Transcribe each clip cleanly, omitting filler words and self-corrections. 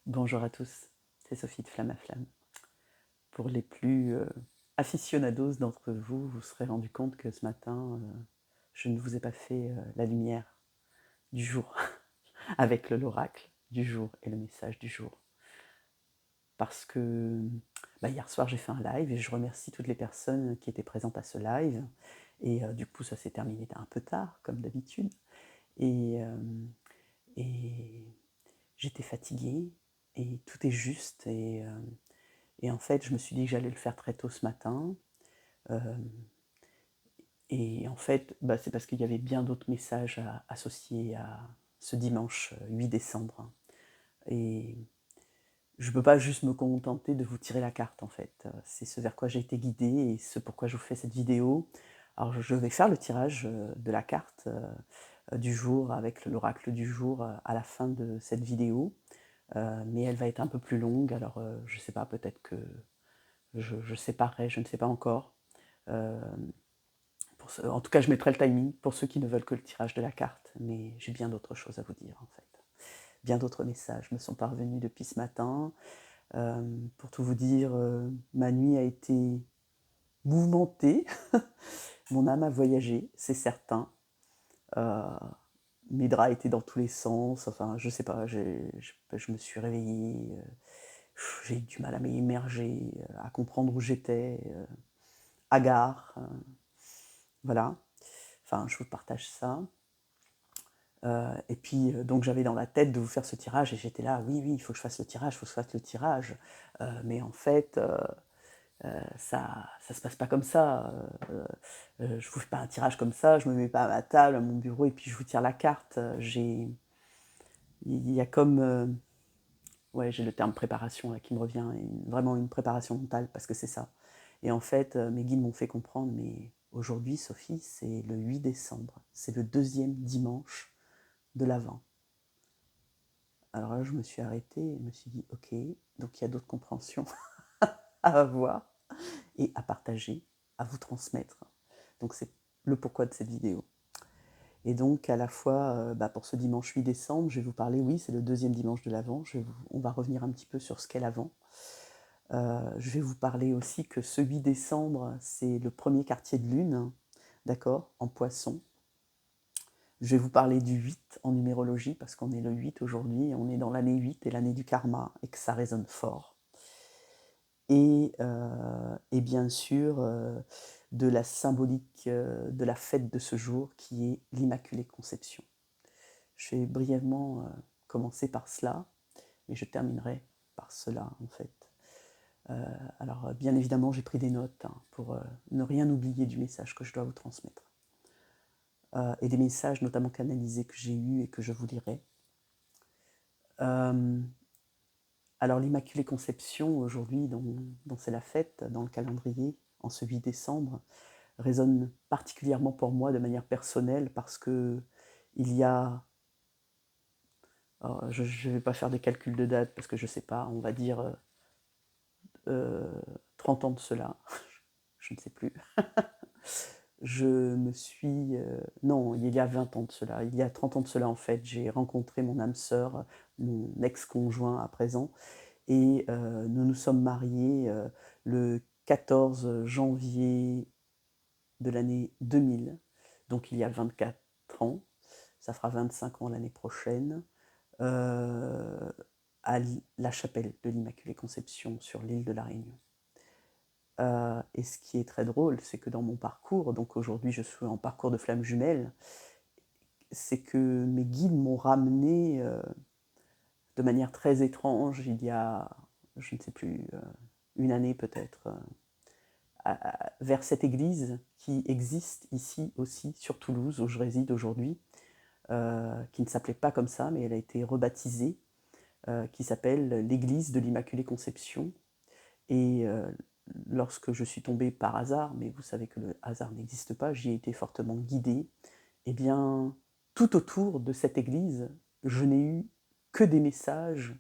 Bonjour à tous, c'est Sophie de Flamme à Flamme. Pour les plus aficionados d'entre vous, vous serez rendu compte que ce matin, je ne vous ai pas fait la lumière du jour avec l'oracle du jour et le message du jour. Parce que hier soir, j'ai fait un live et je remercie toutes les personnes qui étaient présentes à ce live. Et du coup, ça s'est terminé un peu tard, comme d'habitude. Et, et j'étais fatiguée et tout est juste. Et en fait, je me suis dit que j'allais le faire très tôt ce matin. Euh, et en fait, c'est parce qu'il y avait bien d'autres messages associés à ce dimanche 8 décembre. Et je ne peux pas juste me contenter de vous tirer la carte, en fait. C'est ce vers quoi j'ai été guidée et ce pourquoi je vous fais cette vidéo. Alors, je vais faire le tirage de la carte du jour avec l'oracle du jour à la fin de cette vidéo. Mais elle va être un peu plus longue, alors je ne sais pas, peut-être que je séparerai, je ne sais pas encore. Euh, en tout cas, je mettrai le timing pour ceux qui ne veulent que le tirage de la carte, mais j'ai bien d'autres choses à vous dire en fait. Bien d'autres messages me sont parvenus depuis ce matin. Pour tout vous dire, ma nuit a été mouvementée, mon âme a voyagé, c'est certain. Euh, Mes draps étaient dans tous les sens, enfin je sais pas, je me suis réveillée, j'ai eu du mal à m'émerger, à comprendre où j'étais, hagard, voilà. Enfin, je vous partage ça. Et puis, donc j'avais dans la tête de vous faire ce tirage, et j'étais là, oui, oui, il faut que je fasse le tirage, il faut que je fasse le tirage. Mais en fait, ça se passe pas comme ça. Je vous fais pas un tirage comme ça, je me mets pas à ma table, à mon bureau, et puis je vous tire la carte. Il y a comme, ouais, j'ai le terme préparation là, qui me revient, vraiment une préparation mentale, parce que c'est ça. Et en fait, mes guides m'ont fait comprendre, mais aujourd'hui, Sophie, c'est le 8 décembre, c'est le deuxième dimanche de l'Avent. Alors là, je me suis arrêtée et je me suis dit, ok, donc il y a d'autres compréhensions à avoir et à partager, à vous transmettre. Donc c'est le pourquoi de cette vidéo. Et donc à la fois, pour ce dimanche 8 décembre, je vais vous parler, oui, c'est le deuxième dimanche de l'Avent, on va revenir un petit peu sur ce qu'est l'Avent. Je vais vous parler aussi que ce 8 décembre, c'est le premier quartier de lune, d'accord, en poisson. Je vais vous parler du 8 en numérologie, parce qu'on est le 8 aujourd'hui, on est dans l'année 8 et l'année du karma, et que ça résonne fort. Et bien sûr, de la symbolique de la fête de ce jour, qui est l'Immaculée Conception. Je vais brièvement commencer par cela, et je terminerai par cela, en fait. Alors, bien évidemment, j'ai pris des notes pour ne rien oublier du message que je dois vous transmettre. Et des messages notamment canalisés que j'ai eus et que je vous lirai. Alors l'Immaculée Conception, aujourd'hui, dont c'est la fête dans le calendrier, en ce 8 décembre, résonne particulièrement pour moi de manière personnelle parce que il y a, alors, je ne vais pas faire des calculs de date parce que je ne sais pas, on va dire 30 ans de cela, je ne sais plus, je me suis... non, il y a 20 ans de cela, il y a 30 ans de cela en fait, j'ai rencontré mon âme sœur, mon ex-conjoint à présent, et nous nous sommes mariés le 14 janvier de l'année 2000, donc il y a 24 ans, ça fera 25 ans l'année prochaine, euh, à la chapelle de l'Immaculée Conception sur l'île de la Réunion. Et ce qui est très drôle, c'est que dans mon parcours, donc aujourd'hui je suis en parcours de flamme jumelle, c'est que mes guides m'ont ramené de manière très étrange, il y a, je ne sais plus, une année peut-être, vers cette église qui existe ici aussi sur Toulouse, où je réside aujourd'hui, qui ne s'appelait pas comme ça, mais elle a été rebaptisée, qui s'appelle l'église de l'Immaculée Conception. Et lorsque je suis tombée par hasard, mais vous savez que le hasard n'existe pas, j'y ai été fortement guidée, et bien tout autour de cette église, je n'ai eu que des messages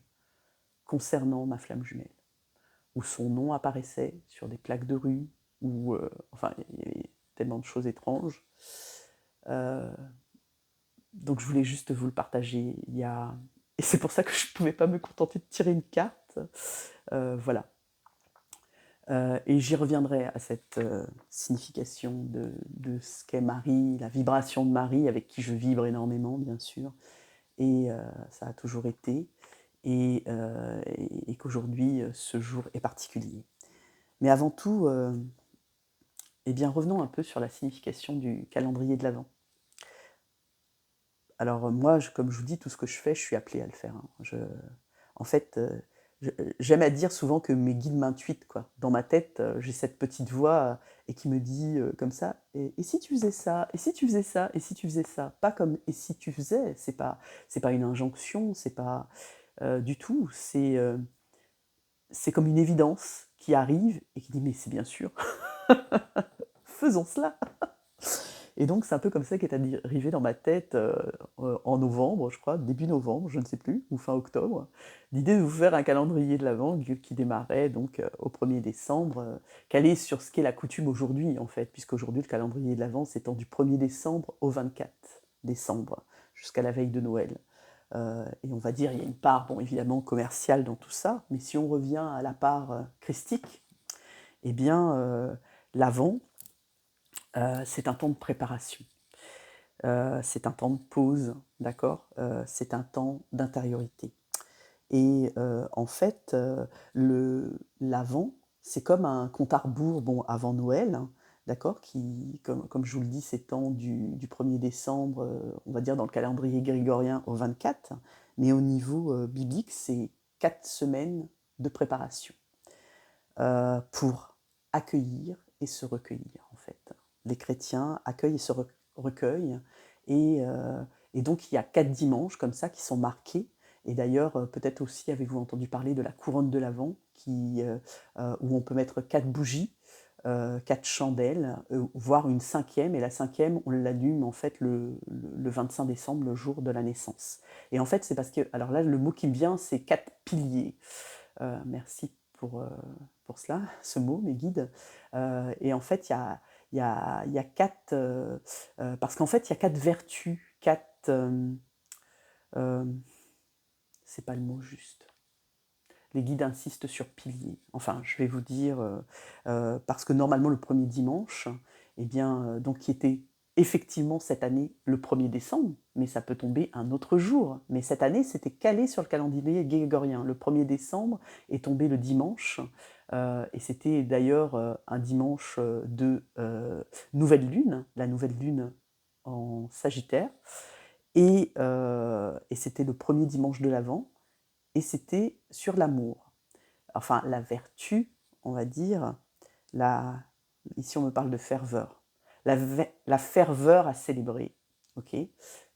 concernant ma flamme jumelle, où son nom apparaissait sur des plaques de rue, où, enfin, il y avait tellement de choses étranges. Euh, donc je voulais juste vous le partager. Il y a Et c'est pour ça que je ne pouvais pas me contenter de tirer une carte. Voilà. Et j'y reviendrai à cette signification de ce qu'est Marie, la vibration de Marie, avec qui je vibre énormément, bien sûr. Et ça a toujours été. Et qu'aujourd'hui, ce jour est particulier. Mais avant tout, eh bien, revenons un peu sur la signification du calendrier de l'Avent. Alors moi, comme je vous dis, tout ce que je fais, je suis appelée à le faire. Hein. En fait, j'aime à dire souvent que mes guides m'intuitent, quoi. Dans ma tête, j'ai cette petite voix et qui me dit comme ça, et si tu faisais ça, et si tu faisais ça, et si tu faisais ça, pas comme et si tu faisais, c'est pas une injonction, c'est pas du tout, c'est comme une évidence qui arrive et qui dit mais c'est bien sûr, faisons cela. Et donc c'est un peu comme ça qu'est arrivé dans ma tête en novembre, je crois, début novembre, je ne sais plus, ou fin octobre, l'idée de vous faire un calendrier de l'Avent qui démarrait donc au 1er décembre, calé sur ce qu'est la coutume aujourd'hui en fait, puisqu'aujourd'hui le calendrier de l'Avent s'étend du 1er décembre au 24 décembre, jusqu'à la veille de Noël. Et on va dire, il y a une part, bon, évidemment, commerciale dans tout ça, mais si on revient à la part christique, eh bien, l'Avent, c'est un temps de préparation. C'est un temps de pause, d'accord c'est un temps d'intériorité. Et en fait, l'Avent, c'est comme un compte à rebours, bon, avant Noël, hein, d'accord, qui, comme je vous le dis, s'étend du 1er décembre, on va dire dans le calendrier grégorien, au 24, mais au niveau biblique, c'est 4 semaines de préparation pour accueillir et se recueillir, en fait. Les chrétiens accueillent et se recueillent, et, donc il y a 4 dimanches comme ça qui sont marqués. Et d'ailleurs, peut-être aussi avez-vous entendu parler de la couronne de l'Avent, où on peut mettre 4 bougies, 4 chandelles, voire une 5e, et la 5e, on l'allume en fait le 25 décembre, le jour de la naissance. Et en fait, c'est parce que, alors là, le mot qui me vient, c'est 4 piliers. Merci pour cela, ce mot, mes guides. Et en fait, il y a 4... parce qu'en fait, il y a 4 vertus, 4... c'est pas le mot juste. Les guides insistent sur piliers. Enfin, je vais vous dire, parce que normalement, le premier dimanche, eh bien, donc qui était effectivement cette année le 1er décembre, mais ça peut tomber un autre jour. Mais cette année, c'était calé sur le calendrier grégorien. Le 1er décembre est tombé le dimanche, et c'était d'ailleurs un dimanche de nouvelle lune, la nouvelle lune en Sagittaire, et c'était le premier dimanche de l'Avent, et c'était sur l'amour. Enfin, la vertu, on va dire, ici on me parle de ferveur. La ferveur à célébrer, ok.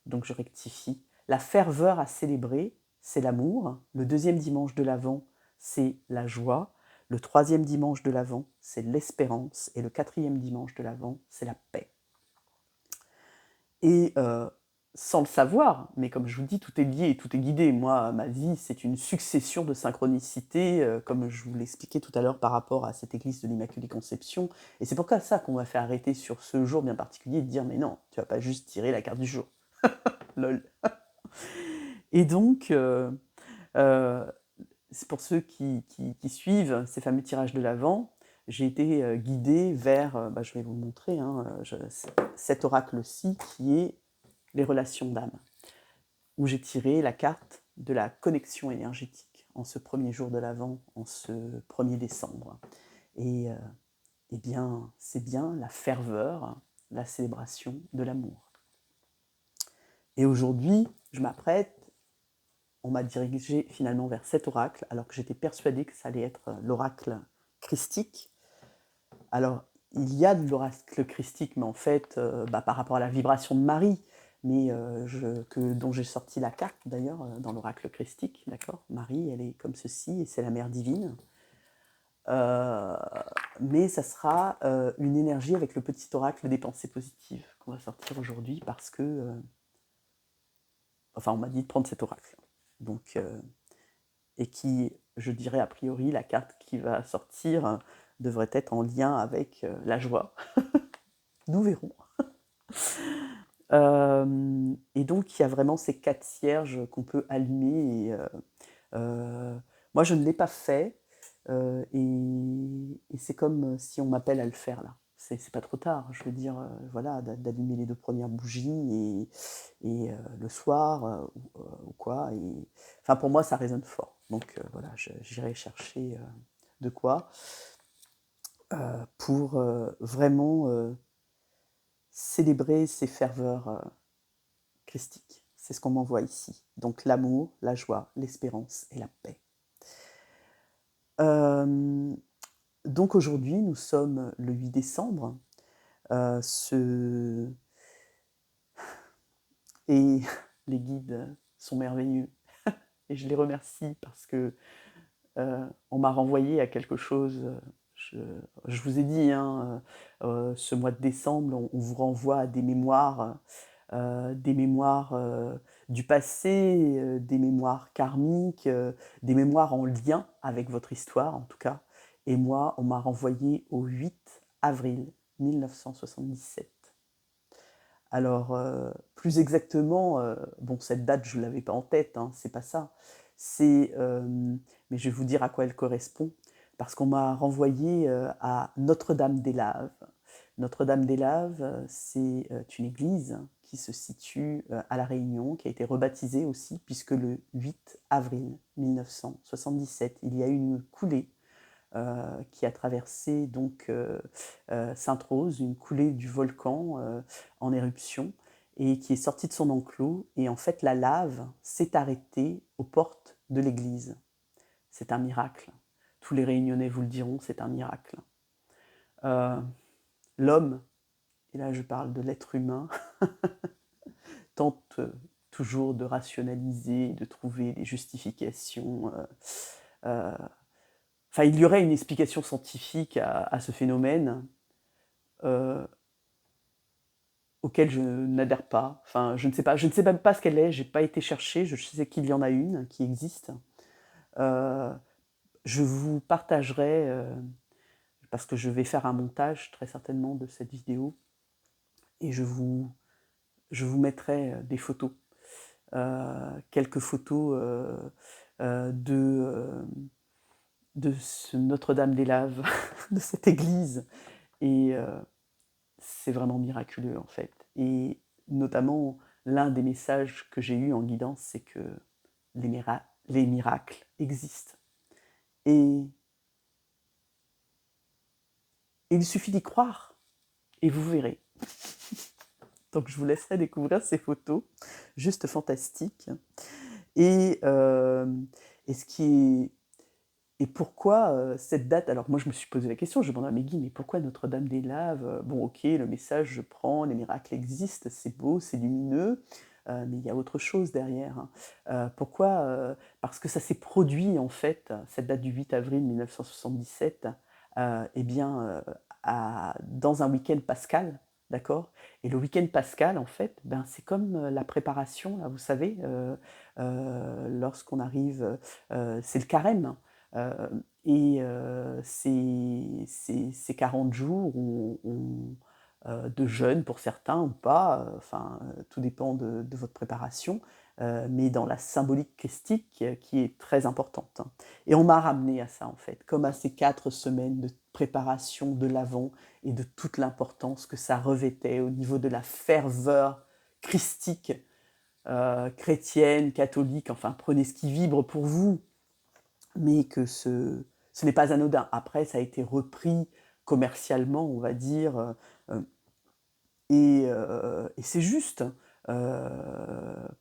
Donc je rectifie. La ferveur à célébrer, c'est l'amour. Le deuxième dimanche de l'Avent, c'est la joie. Le troisième dimanche de l'Avent, c'est l'espérance. Et le quatrième dimanche de l'Avent, c'est la paix. Et sans le savoir, mais comme je vous dis, tout est lié et tout est guidé. Moi, ma vie, c'est une succession de synchronicités, comme je vous l'expliquais tout à l'heure par rapport à cette église de l'Immaculée Conception. Et c'est pourquoi ça qu'on m'a fait arrêter sur ce jour bien particulier, de dire, mais non, tu vas pas juste tirer la carte du jour. Lol. Et donc, c'est pour ceux qui suivent ces fameux tirages de l'Avent, j'ai été guidée vers, je vais vous le montrer, hein, cet oracle-ci qui est les relations d'âme, où j'ai tiré la carte de la connexion énergétique en ce premier jour de l'Avent, en ce 1er décembre. Et eh bien, c'est bien la ferveur, la célébration de l'amour. Et aujourd'hui, je m'apprête, on m'a dirigé finalement vers cet oracle, alors que j'étais persuadée que ça allait être l'oracle christique. Alors, il y a de l'oracle christique, mais en fait, par rapport à la vibration de Marie, mais dont j'ai sorti la carte d'ailleurs dans l'oracle christique, d'accord. Marie, elle est comme ceci, et c'est la mère divine. Mais ça sera une énergie avec le petit oracle des pensées positives qu'on va sortir aujourd'hui, parce que... enfin, on m'a dit de prendre cet oracle. Donc, et qui, je dirais a priori, la carte qui va sortir devrait être en lien avec la joie. Nous verrons. Et donc il y a vraiment ces 4 cierges qu'on peut allumer et moi je ne l'ai pas fait, et c'est comme si on m'appelle à le faire là. C'est pas trop tard, je veux dire, voilà, d'allumer les 2 premières bougies et le soir, ou quoi et enfin pour moi ça résonne fort. Donc voilà, j'irai chercher, de quoi, pour, vraiment, célébrer ces ferveurs, christique. C'est ce qu'on m'envoie ici. Donc l'amour, la joie, l'espérance et la paix. Euh, donc aujourd'hui, nous sommes le 8 décembre. Ce... Et les guides sont merveilleux. Et je les remercie parce que on m'a renvoyé à quelque chose. Je, je vous ai dit, hein, ce mois de décembre, on vous renvoie à des mémoires du passé, des mémoires karmiques, des mémoires en lien avec votre histoire en tout cas. Et moi, on m'a renvoyé au 8 avril 1977. Alors, plus exactement, bon, cette date, je ne l'avais pas en tête, hein, c'est pas ça. C'est, mais je vais vous dire à quoi elle correspond, parce qu'on m'a renvoyé à Notre-Dame-des-Laves. Notre-Dame-des-Laves, c'est une église qui se situe à La Réunion, qui a été rebaptisée aussi, puisque le 8 avril 1977, il y a eu une coulée qui a traversé donc Sainte-Rose, une coulée du volcan en éruption, et qui est sortie de son enclos. Et en fait, la lave s'est arrêtée aux portes de l'église. C'est un miracle. Tous les Réunionnais vous le diront, c'est un miracle. Euh, L'homme, et là je parle de l'être humain, tente toujours de rationaliser, de trouver des justifications. Enfin, il y aurait une explication scientifique à ce phénomène, euh, auquel je n'adhère pas. Enfin, je ne sais même pas ce qu'elle est, j'ai pas été chercher, je sais qu'il y en a une qui existe. Euh, je vous partagerai, parce que je vais faire un montage très certainement de cette vidéo, et je vous mettrai des photos, quelques photos de ce Notre-Dame-des-Laves, de cette église, et c'est vraiment miraculeux en fait. Et notamment, l'un des messages que j'ai eu en guidance, c'est que les miracles existent. Et il suffit d'y croire, et vous verrez. Donc je vous laisserai découvrir ces photos, juste fantastiques. Et, euh, et ce qui est Et pourquoi cette date? Alors moi je me suis posé la question, je demande à Meggy, mais pourquoi Notre-Dame-des-Laves? Bon ok, le message je prends, les miracles existent, c'est beau, c'est lumineux, mais il y a autre chose derrière, hein. Pourquoi? Parce que ça s'est produit en fait, cette date du 8 avril 1977, eh bien, dans un week-end pascal, d'accord? Et le week-end pascal, en fait, ben, c'est comme la préparation, là, vous savez, lorsqu'on arrive, c'est le carême, hein. Et ces 40 jours de jeûne pour certains ou pas, enfin, tout dépend de votre préparation, mais dans la symbolique christique qui est très importante, hein. Et on m'a ramené à ça en fait, comme à ces 4 semaines de préparation de l'Avent et de toute l'importance que ça revêtait au niveau de la ferveur christique, chrétienne, catholique, enfin prenez ce qui vibre pour vous, mais que ce n'est pas anodin. Après, ça a été repris commercialement, on va dire, et c'est juste,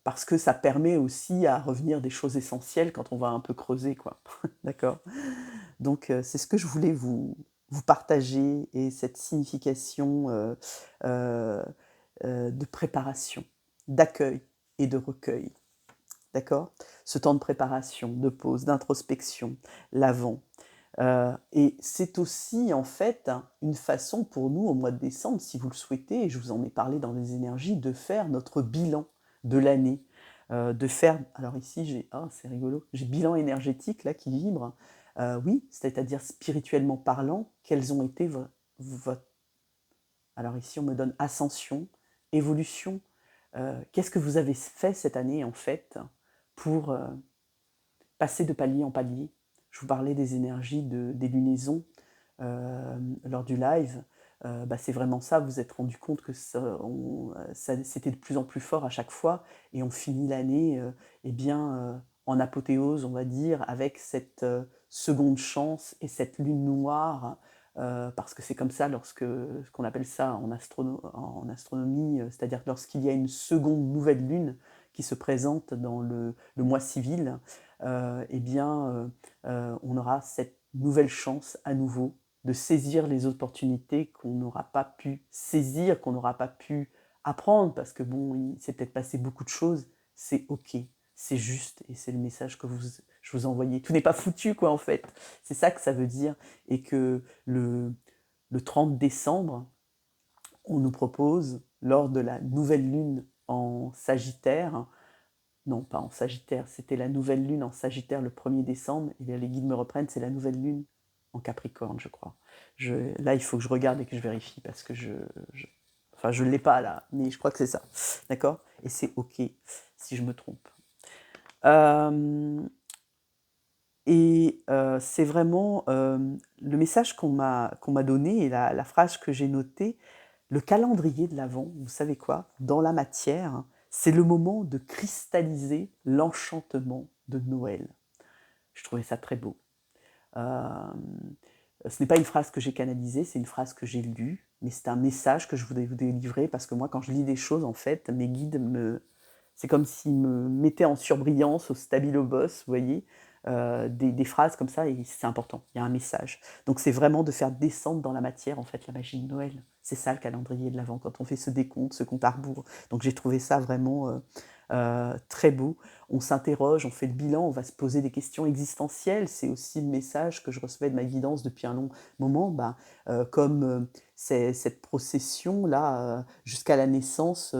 parce que ça permet aussi à revenir des choses essentielles quand on va un peu creuser, quoi. D'accord. Donc, c'est ce que je voulais vous partager et cette signification euh, de préparation, d'accueil et de recueil. D'accord. Ce temps de préparation, de pause, d'introspection, l'avant. Et c'est aussi en fait une façon pour nous au mois de décembre, si vous le souhaitez, et je vous en ai parlé dans les énergies, de faire notre bilan de l'année. De faire, alors ici j'ai, ah c'est rigolo, j'ai bilan énergétique là qui vibre. Oui, c'est-à-dire spirituellement parlant, quelles ont été alors ici on me donne ascension, évolution, Qu'est-ce que vous avez fait cette année, en fait, pour passer de palier en palier? Je vous parlais des énergies des lunaisons lors du live. C'est vraiment ça, vous vous êtes rendu compte que c'était de plus en plus fort à chaque fois, et on finit l'année en apothéose, on va dire, avec cette seconde chance et cette lune noire, parce que c'est comme ça ce qu'on appelle ça en astronomie, c'est-à-dire que lorsqu'il y a une seconde nouvelle lune qui se présente dans le mois civil, on aura cette nouvelle chance à nouveau de saisir les opportunités qu'on n'aura pas pu saisir, qu'on n'aura pas pu apprendre, parce que bon, il s'est peut-être passé beaucoup de choses, c'est ok, c'est juste, et c'est le message que je vous envoyais. Tout n'est pas foutu, quoi, en fait. C'est ça que ça veut dire, et que le 30 décembre, on nous propose, lors de la nouvelle lune en Sagittaire, non, pas en Sagittaire, c'était la nouvelle lune en Sagittaire le 1er décembre, et bien les guides me reprennent, c'est la nouvelle lune en Capricorne, je crois. Là, il faut que je regarde et que je vérifie, parce que enfin, je ne l'ai pas là, mais je crois que c'est ça, d'accord? Et c'est ok si je me trompe. C'est vraiment le message qu'on m'a donné, et la phrase que j'ai notée, le calendrier de l'Avent, vous savez quoi? Dans la matière, c'est le moment de cristalliser l'enchantement de Noël. Je trouvais ça très beau. Ce n'est pas une phrase que j'ai canalisée, c'est une phrase que j'ai lue, mais c'est un message que je voulais vous délivrer, parce que moi, quand je lis des choses, en fait, mes guides c'est comme s'ils me mettaient en surbrillance au stabilo boss, vous voyez, des phrases comme ça, et c'est important, il y a un message. Donc c'est vraiment de faire descendre dans la matière, en fait, la magie de Noël. C'est ça le calendrier de l'Avent, quand on fait ce décompte, ce compte à rebours. Donc j'ai trouvé ça vraiment très beau. On s'interroge, on fait le bilan, on va se poser des questions existentielles. C'est aussi le message que je recevais de ma guidance depuis un long moment, c'est cette procession-là jusqu'à la naissance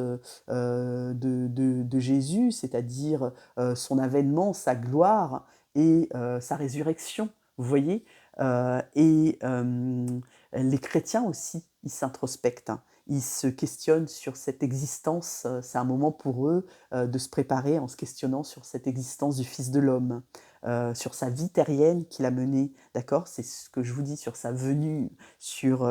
de Jésus, c'est-à-dire son avènement, sa gloire et sa résurrection, vous voyez. Les chrétiens aussi, ils s'introspectent, hein. Ils se questionnent sur cette existence, c'est un moment pour eux de se préparer en se questionnant sur cette existence du Fils de l'homme, sur sa vie terrienne qu'il a menée, d'accord? C'est ce que je vous dis sur sa venue, sur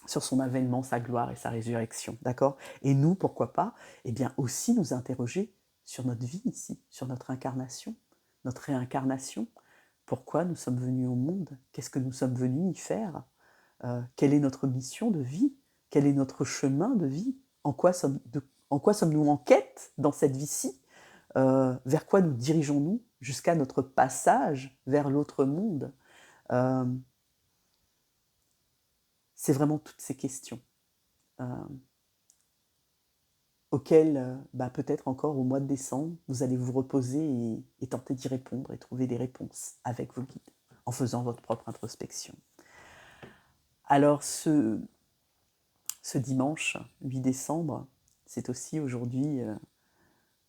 son avènement, sa gloire et sa résurrection, d'accord? Et nous, pourquoi pas, eh bien aussi nous interroger sur notre vie ici, sur notre incarnation, notre réincarnation. Pourquoi nous sommes venus au monde? Qu'est-ce que nous sommes venus y faire? Quelle est notre mission de vie? Quel est notre chemin de vie? En quoi sommes-nous en quête dans cette vie-ci? Vers quoi nous dirigeons-nous jusqu'à notre passage vers l'autre monde? C'est vraiment toutes ces questions auxquelles, peut-être encore au mois de décembre, vous allez vous reposer et tenter d'y répondre et trouver des réponses avec vos guides, en faisant votre propre introspection. Alors ce dimanche 8 décembre, c'est aussi aujourd'hui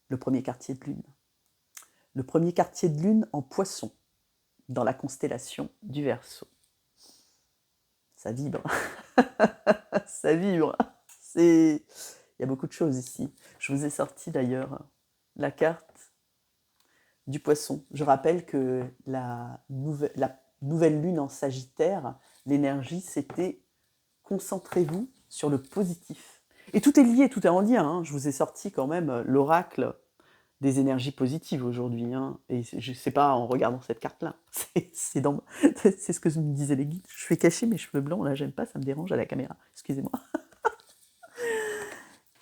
le premier quartier de lune. Le premier quartier de lune en Poisson, dans la constellation du Verseau. Ça vibre. Ça vibre. Il y a beaucoup de choses ici. Je vous ai sorti d'ailleurs la carte du Poisson. Je rappelle que la nouvelle lune en Sagittaire, l'énergie, c'était concentrez-vous sur le positif. Et tout est lié, tout est en lien, hein. Je vous ai sorti quand même l'oracle des énergies positives aujourd'hui, hein. Et je ne sais pas en regardant cette carte-là. C'est ce que me disaient les guides. Je fais cacher mes cheveux blancs, là j'aime pas, ça me dérange à la caméra. Excusez-moi.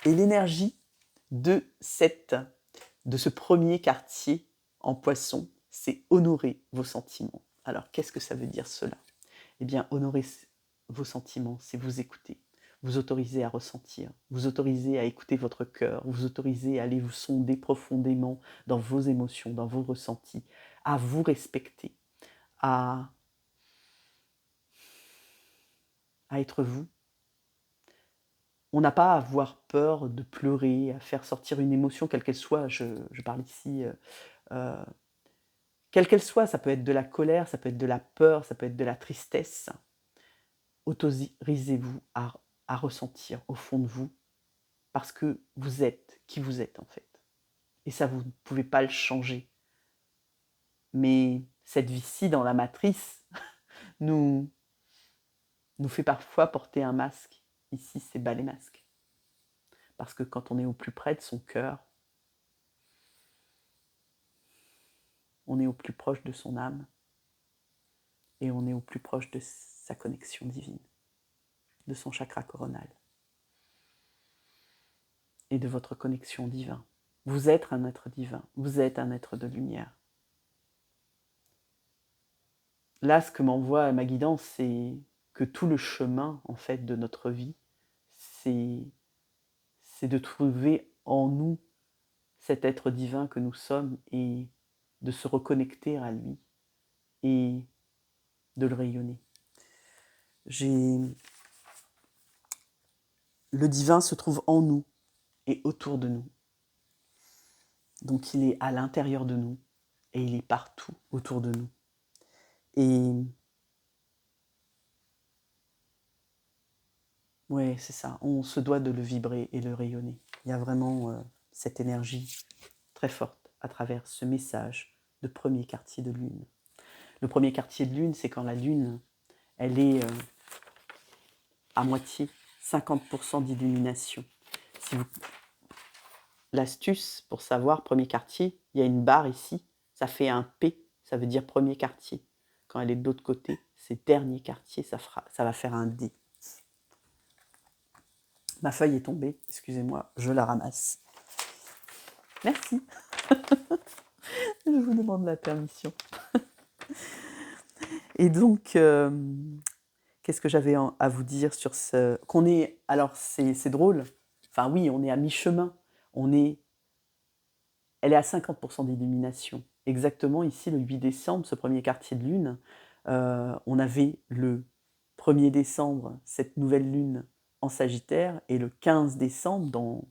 Et l'énergie de ce premier quartier en Poisson, c'est honorer vos sentiments. Alors qu'est-ce que ça veut dire cela? Eh bien, honorer vos sentiments, c'est vous écouter, vous autoriser à ressentir, vous autoriser à écouter votre cœur, vous autoriser à aller vous sonder profondément dans vos émotions, dans vos ressentis, à vous respecter, à être vous. On n'a pas à avoir peur de pleurer, à faire sortir une émotion, quelle qu'elle soit. Je parle ici, quelle qu'elle soit, ça peut être de la colère, ça peut être de la peur, ça peut être de la tristesse. Autorisez-vous à ressentir au fond de vous parce que vous êtes qui vous êtes en fait. Et ça, vous ne pouvez pas le changer. Mais cette vie-ci dans la matrice nous fait parfois porter un masque. Ici, c'est bas les masques. Parce que quand on est au plus près de son cœur, on est au plus proche de son âme et on est au plus proche de sa connexion divine, de son chakra coronal et de votre connexion divine. Vous êtes un être divin, vous êtes un être de lumière. Là, ce que m'envoie ma guidance, c'est que tout le chemin, en fait, de notre vie, c'est de trouver en nous cet être divin que nous sommes et de se reconnecter à lui et de le rayonner. Le divin se trouve en nous et autour de nous. Donc il est à l'intérieur de nous et il est partout autour de nous. Et ouais, c'est ça, on se doit de le vibrer et le rayonner. Il y a vraiment cette énergie très forte à travers ce message de premier quartier de lune. Le premier quartier de lune, c'est quand la lune, elle est à moitié, 50% d'illumination. L'astuce pour savoir premier quartier, il y a une barre ici, ça fait un P, ça veut dire premier quartier. Quand elle est de l'autre côté, c'est dernier quartier, ça va faire un D. Ma feuille est tombée, excusez-moi, je la ramasse. Merci. Je vous demande la permission. Et donc, qu'est-ce que j'avais à vous dire sur ce... Qu'on est... Alors, c'est drôle. Enfin oui, on est à mi-chemin. Elle est à 50% d'illumination. Exactement, ici, le 8 décembre, ce premier quartier de lune, on avait le 1er décembre, cette nouvelle lune en Sagittaire, et le 15 décembre,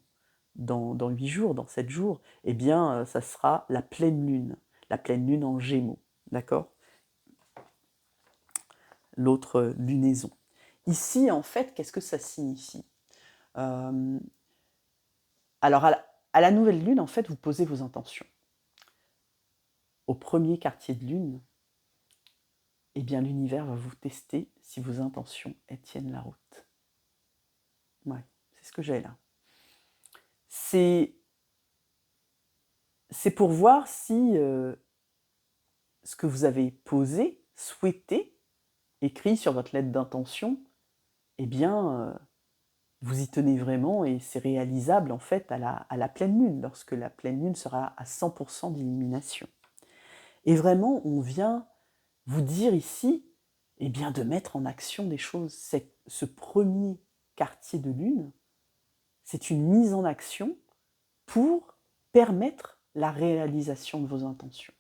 dans 8 jours, dans 7 jours, eh bien, ça sera la pleine lune en Gémeaux, d'accord? L'autre lunaison. Ici, en fait, qu'est-ce que ça signifie? Alors, à la nouvelle lune, en fait, vous posez vos intentions. Au premier quartier de lune, eh bien, l'univers va vous tester si vos intentions tiennent la route. Ouais, c'est ce que j'ai là. C'est pour voir si ce que vous avez posé, souhaité, écrit sur votre lettre d'intention, eh bien, vous y tenez vraiment et c'est réalisable en fait à la pleine lune, lorsque la pleine lune sera à 100% d'illumination. Et vraiment, on vient vous dire ici, eh bien, de mettre en action des choses. Ce premier quartier de lune, c'est une mise en action pour permettre la réalisation de vos intentions.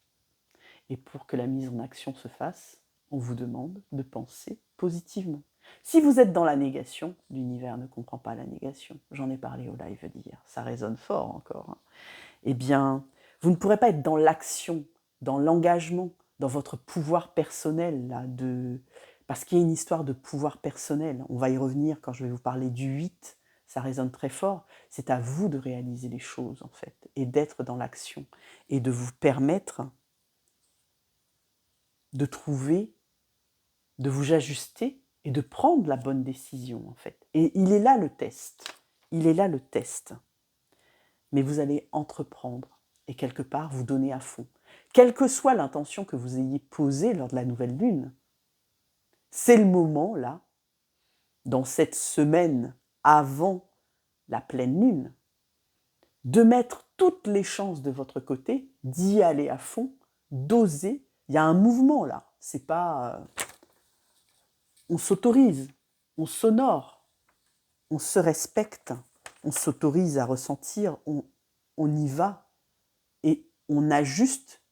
Et pour que la mise en action se fasse, on vous demande de penser positivement. Si vous êtes dans la négation, l'univers ne comprend pas la négation. J'en ai parlé au live d'hier, ça résonne fort encore. Eh bien, vous ne pourrez pas être dans l'action, dans l'engagement, dans votre pouvoir personnel, là, parce qu'il y a une histoire de pouvoir personnel. On va y revenir quand je vais vous parler du 8, ça résonne très fort. C'est à vous de réaliser les choses, en fait, et d'être dans l'action, et de vous permettre de trouver, de vous ajuster et de prendre la bonne décision, en fait. Et il est là le test. Il est là le test. Mais vous allez entreprendre et quelque part vous donner à fond. Quelle que soit l'intention que vous ayez posée lors de la nouvelle lune, c'est le moment, là, dans cette semaine avant la pleine lune, de mettre toutes les chances de votre côté, d'y aller à fond, d'oser. Il y a un mouvement, là. C'est pas... on s'autorise, on s'honore, on se respecte, on s'autorise à ressentir, on y va et on ajuste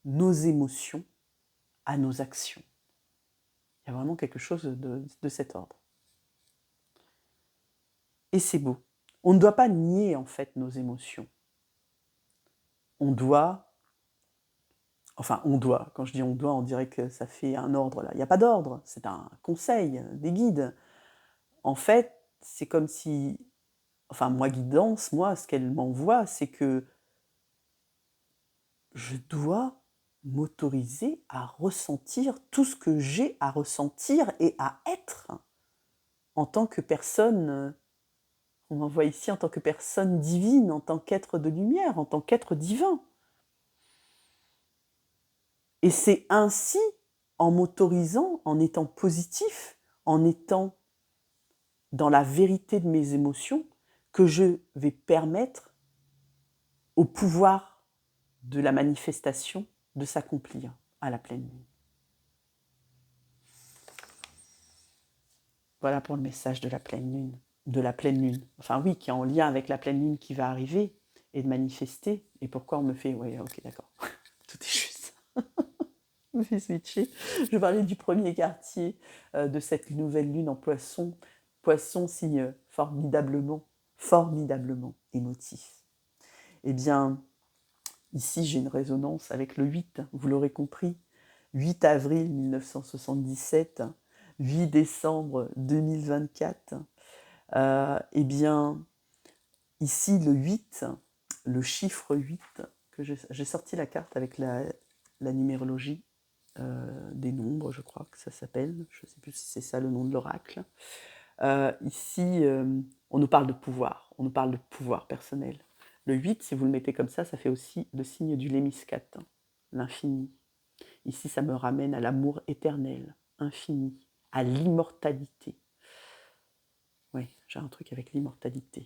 nos émotions à nos actions. Il y a vraiment quelque chose de cet ordre. Et c'est beau. On ne doit pas nier en fait nos émotions. On doit, quand je dis on doit, on dirait que ça fait un ordre là. Il n'y a pas d'ordre, c'est un conseil, des guides. En fait, c'est comme si enfin moi guidance, moi ce qu'elle m'envoie, c'est que je dois m'autoriser à ressentir tout ce que j'ai à ressentir et à être en tant que personne, on m'envoie ici en tant que personne divine, en tant qu'être de lumière, en tant qu'être divin. Et c'est ainsi, en m'autorisant, en étant positif, en étant dans la vérité de mes émotions, que je vais permettre au pouvoir de la manifestation de s'accomplir à la pleine lune. Voilà pour le message de la pleine lune. De la pleine lune. Enfin oui, qui est en lien avec la pleine lune qui va arriver et de manifester. Et pourquoi on me fait... Oui, ok, d'accord. Tout est juste. Je me fais switcher. Je parlais du premier quartier de cette nouvelle lune en poisson. Poisson, signe formidablement, formidablement émotif. Eh bien, ici, j'ai une résonance avec le 8, vous l'aurez compris. 8 avril 1977, 8 décembre 2024. Eh bien, ici, le 8, le chiffre 8, que j'ai sorti la carte avec la numérologie des nombres, je crois que ça s'appelle. Je ne sais plus si c'est ça le nom de l'oracle. Ici, on nous parle de pouvoir. On nous parle de pouvoir personnel. Le 8, si vous le mettez comme ça fait aussi le signe du lémiscate, l'infini. Ici, ça me ramène à l'amour éternel, infini, à l'immortalité. Oui, j'ai un truc avec l'immortalité.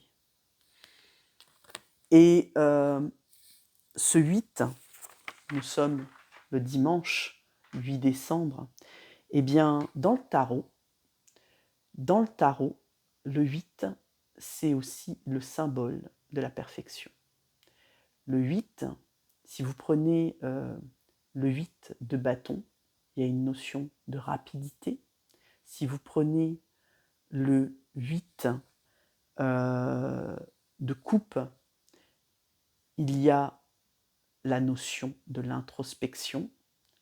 Et ce 8, nous sommes le dimanche 8 décembre, eh bien, dans le tarot, le 8, c'est aussi le symbole de la perfection. Le 8, si vous prenez le 8 de bâton, il y a une notion de rapidité. Si vous prenez le 8 de coupe, il y a la notion de l'introspection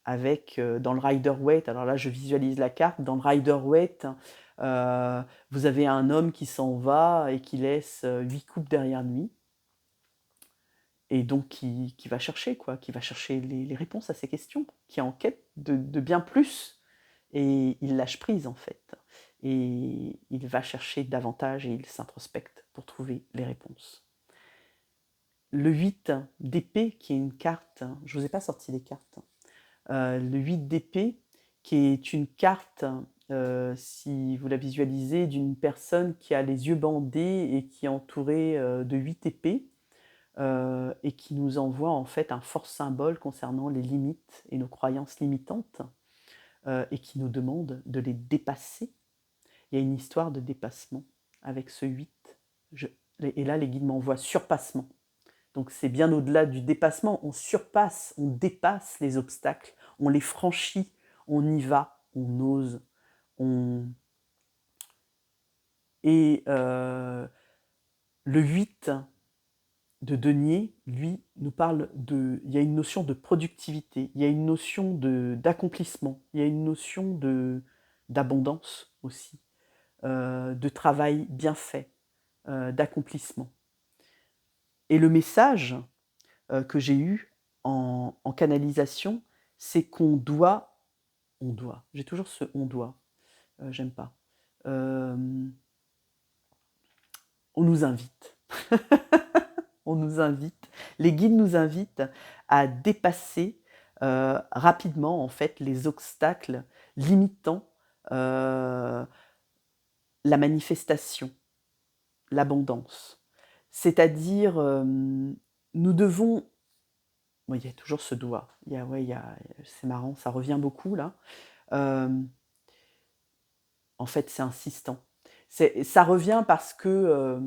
avec, dans le Rider-Waite, alors là je visualise la carte, dans le Rider-Waite, vous avez un homme qui s'en va et qui laisse 8 coupes derrière lui, et donc qui va chercher, quoi, qui va chercher les réponses à ces questions, qui est en quête de bien plus, et il lâche prise en fait, et il va chercher davantage et il s'introspecte pour trouver les réponses. Le 8 d'épée, qui est une carte, je ne vous ai pas sorti les cartes, le 8 d'épée, qui est une carte, si vous la visualisez, d'une personne qui a les yeux bandés et qui est entourée de 8 épées, et qui nous envoie en fait un fort symbole concernant les limites et nos croyances limitantes, et qui nous demande de les dépasser. Il y a une histoire de dépassement avec ce 8. Et là, les guides m'envoient surpassement. Donc c'est bien au-delà du dépassement, on surpasse, on dépasse les obstacles, on les franchit, on y va, on ose, Et le 8 de denier, lui, nous parle de... Il y a une notion de productivité, il y a une notion d'accomplissement, il y a une notion d'abondance aussi, de travail bien fait, d'accomplissement. Et le message que j'ai eu en canalisation, c'est qu'on doit, j'ai toujours ce on doit, j'aime pas, on nous invite. On nous invite, les guides nous invitent à dépasser rapidement en fait les obstacles limitant la manifestation, l'abondance. C'est-à-dire, nous devons... Bon, il y a toujours ce doigt, c'est marrant, ça revient beaucoup là. En fait, c'est insistant. Ça revient parce que...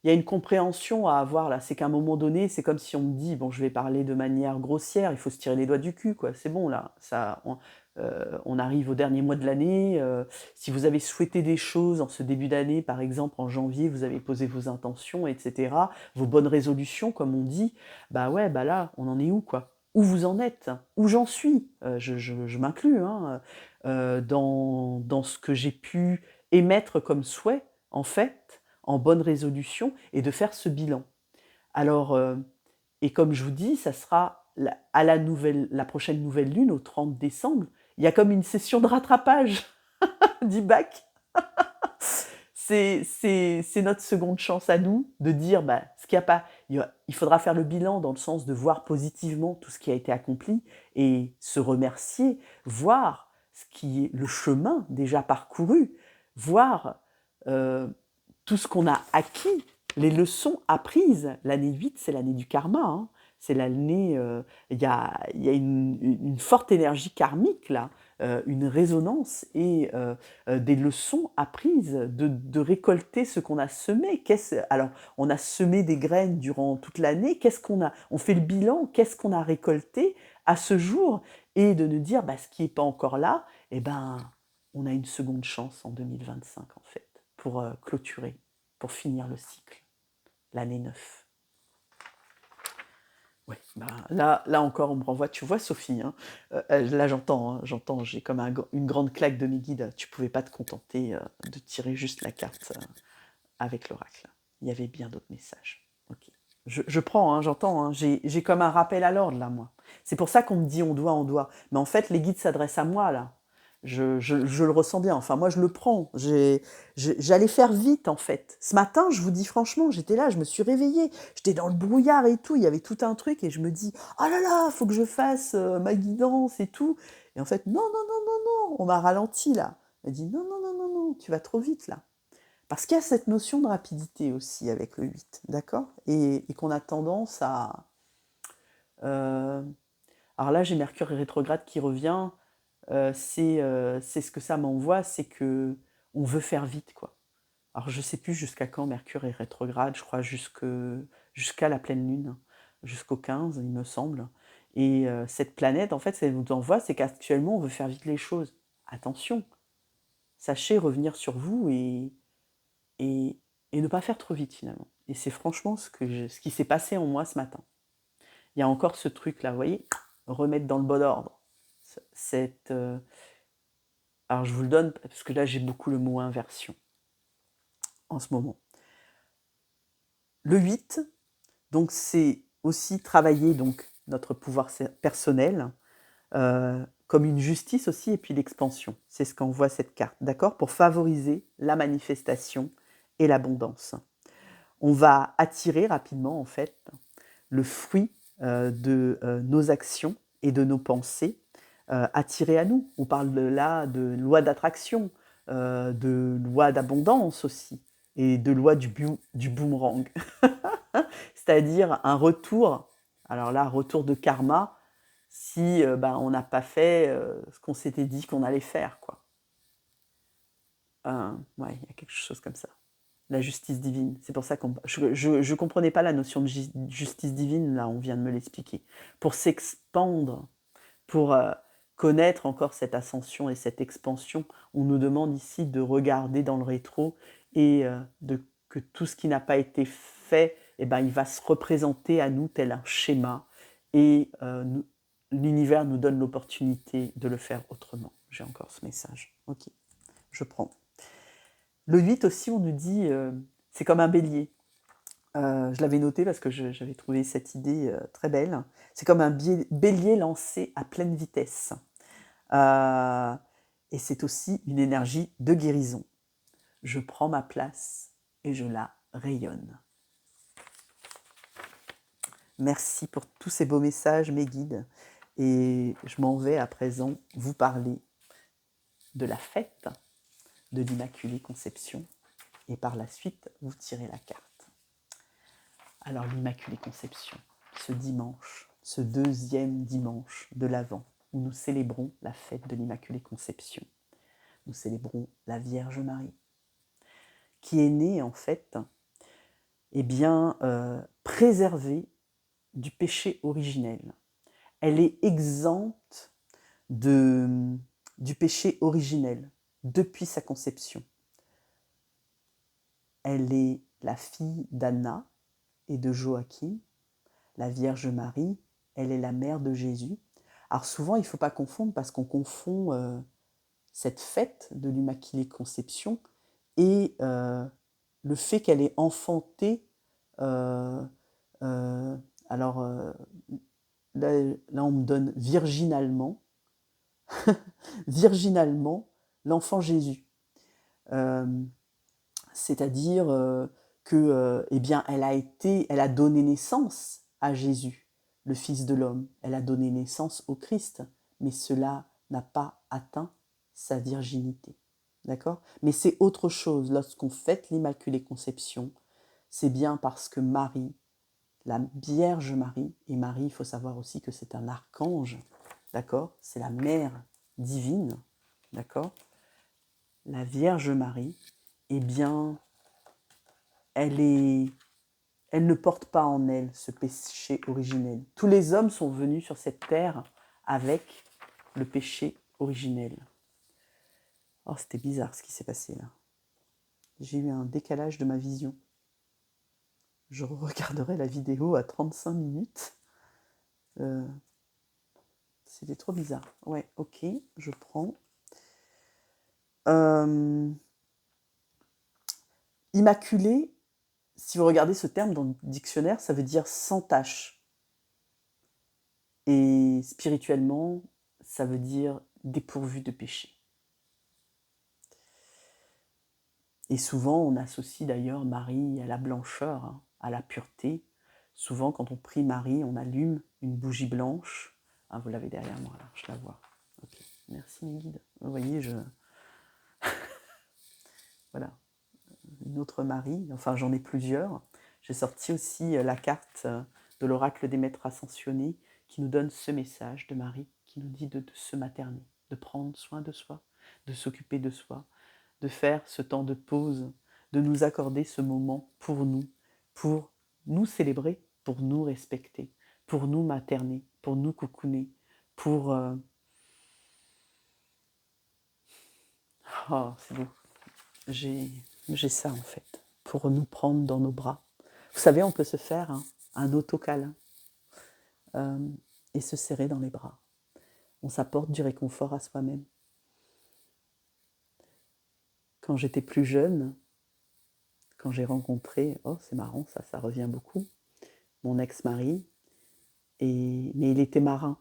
il y a une compréhension à avoir là, c'est qu'à un moment donné, c'est comme si on me dit, bon, je vais parler de manière grossière, il faut se tirer les doigts du cul, quoi. C'est bon là, on arrive au dernier mois de l'année. Si vous avez souhaité des choses en ce début d'année, par exemple en janvier, vous avez posé vos intentions, etc., vos bonnes résolutions, comme on dit, bah ouais, bah là, on en est où, quoi? Où vous en êtes? Où j'en suis? Je m'inclus hein, dans ce que j'ai pu émettre comme souhait, en fait, en bonne résolution et de faire ce bilan. Alors, et comme je vous dis, ça sera à la prochaine nouvelle lune, au 30 décembre, il y a comme une session de rattrapage du bac. C'est notre seconde chance à nous de dire ce qu'il y a pas. Il faudra faire le bilan dans le sens de voir positivement tout ce qui a été accompli et se remercier, voir ce qui est le chemin déjà parcouru, voir tout ce qu'on a acquis, les leçons apprises. L'année 8, c'est l'année du karma. Hein. C'est l'année, il y a une forte énergie karmique là, une résonance et des leçons apprises, de récolter ce qu'on a semé. Alors, on a semé des graines durant toute l'année. Qu'est-ce qu'on a? On fait le bilan. Qu'est-ce qu'on a récolté à ce jour? Et de nous dire, ce qui n'est pas encore là, on a une seconde chance en 2025 en fait, pour clôturer, pour finir le cycle, l'année 9. Ouais, là encore, on me renvoie. Tu vois, Sophie, hein, là j'entends, j'ai comme une grande claque de mes guides. Tu pouvais pas te contenter de tirer juste la carte avec l'oracle. Il y avait bien d'autres messages. Ok. Je prends, hein, j'entends. Hein, j'ai comme un rappel à l'ordre là, moi. C'est pour ça qu'on me dit on doit. Mais en fait, les guides s'adressent à moi là. Je le ressens bien. Enfin, moi, je le prends. J'allais faire vite, en fait. Ce matin, je vous dis franchement, j'étais là, je me suis réveillée. J'étais dans le brouillard et tout. Il y avait tout un truc et je me dis, oh là là, faut que je fasse ma guidance et tout. Et en fait, non, non, non, non, non. On m'a ralenti là. Elle dit, non, non, non, non, non, tu vas trop vite là. Parce qu'il y a cette notion de rapidité aussi avec le 8, d'accord, et qu'on a tendance à... alors là, j'ai Mercure rétrograde qui revient. C'est ce que ça m'envoie, c'est que on veut faire vite, quoi. Alors je sais plus jusqu'à quand Mercure est rétrograde, je crois jusqu'à la pleine lune, jusqu'au 15, il me semble. Et cette planète, en fait, ça nous envoie, c'est qu'actuellement, on veut faire vite les choses. Attention, sachez revenir sur vous et ne pas faire trop vite, finalement. Et c'est franchement ce qui s'est passé en moi ce matin. Il y a encore ce truc-là, vous voyez, remettre dans le bon ordre. Alors je vous le donne parce que là j'ai beaucoup le mot inversion en ce moment. Le 8, donc c'est aussi travailler donc notre pouvoir personnel comme une justice aussi et puis l'expansion. C'est ce qu'envoie cette carte, d'accord, pour favoriser la manifestation et l'abondance. On va attirer rapidement en fait le fruit de nos actions et de nos pensées attirées à nous. On parle là de loi d'attraction, de loi d'abondance aussi, et de loi du boomerang. C'est-à-dire un retour, alors là, retour de karma, si on n'a pas fait ce qu'on s'était dit qu'on allait faire, quoi. Ouais, il y a quelque chose comme ça. La justice divine. C'est pour ça que je comprenais pas la notion de justice divine, là, on vient de me l'expliquer. Pour s'expandre, pour connaître encore cette ascension et cette expansion, on nous demande ici de regarder dans le rétro et que tout ce qui n'a pas été fait, il va se représenter à nous tel un schéma et l'univers nous donne l'opportunité de le faire autrement. J'ai encore ce message. Ok, je prends. Le 8 aussi, on nous dit, c'est comme un bélier. Je l'avais noté parce que j'avais trouvé cette idée très belle. C'est comme un bélier lancé à pleine vitesse. Et c'est aussi une énergie de guérison. Je prends ma place et je la rayonne. Merci pour tous ces beaux messages, mes guides. Et je m'en vais à présent vous parler de la fête de l'Immaculée Conception. Et par la suite, vous tirez la carte. Alors l'Immaculée Conception, ce dimanche, ce deuxième dimanche de l'Avent, où nous célébrons la fête de l'Immaculée Conception. Nous célébrons la Vierge Marie, qui est née en fait, préservée du péché originel. Elle est exempte du péché originel depuis sa conception. Elle est la fille d'Anna et de Joachim. La Vierge Marie, elle est la mère de Jésus. Alors souvent, il ne faut pas confondre parce qu'on confond cette fête de l'Immaculée Conception et le fait qu'elle ait enfanté, euh, euh, alors là on me donne virginalement, virginalement l'enfant Jésus. C'est-à-dire que, eh bien, elle a donné naissance à Jésus, le Fils de l'homme. Elle a donné naissance au Christ, mais cela n'a pas atteint sa virginité. D'accord ? Mais c'est autre chose. Lorsqu'on fête l'Immaculée Conception, c'est bien parce que Marie, la Vierge Marie, et Marie, il faut savoir aussi que c'est un archange, d'accord ? C'est la mère divine, d'accord ? La Vierge Marie, eh bien, elle ne porte pas en elle ce péché originel. Tous les hommes sont venus sur cette terre avec le péché originel. Oh, c'était bizarre ce qui s'est passé là. J'ai eu un décalage de ma vision. Je regarderai la vidéo à 35 minutes. C'était trop bizarre. Ouais, ok, je prends. Immaculée, si vous regardez ce terme dans le dictionnaire, ça veut dire sans tache. Et spirituellement, ça veut dire dépourvu de péché. Et souvent, on associe d'ailleurs Marie à la blancheur, hein, à la pureté. Souvent, quand on prie Marie, on allume une bougie blanche. Ah, vous l'avez derrière moi, là, je la vois. Ok, merci mes guides. Vous voyez, voilà, une autre Marie, enfin j'en ai plusieurs. J'ai sorti aussi la carte de l'oracle des maîtres ascensionnés qui nous donne ce message de Marie, qui nous dit de se materner, de prendre soin de soi, de s'occuper de soi, de faire ce temps de pause, de nous accorder ce moment pour nous célébrer, pour nous respecter, pour nous materner, pour nous cocooner, pour... Oh, c'est beau. J'ai ça en fait, pour nous prendre dans nos bras. Vous savez, on peut se faire un autocâlin et se serrer dans les bras. On s'apporte du réconfort à soi-même. Quand j'étais plus jeune, quand j'ai rencontré, oh c'est marrant, ça revient beaucoup, mon ex-mari, mais il était marin.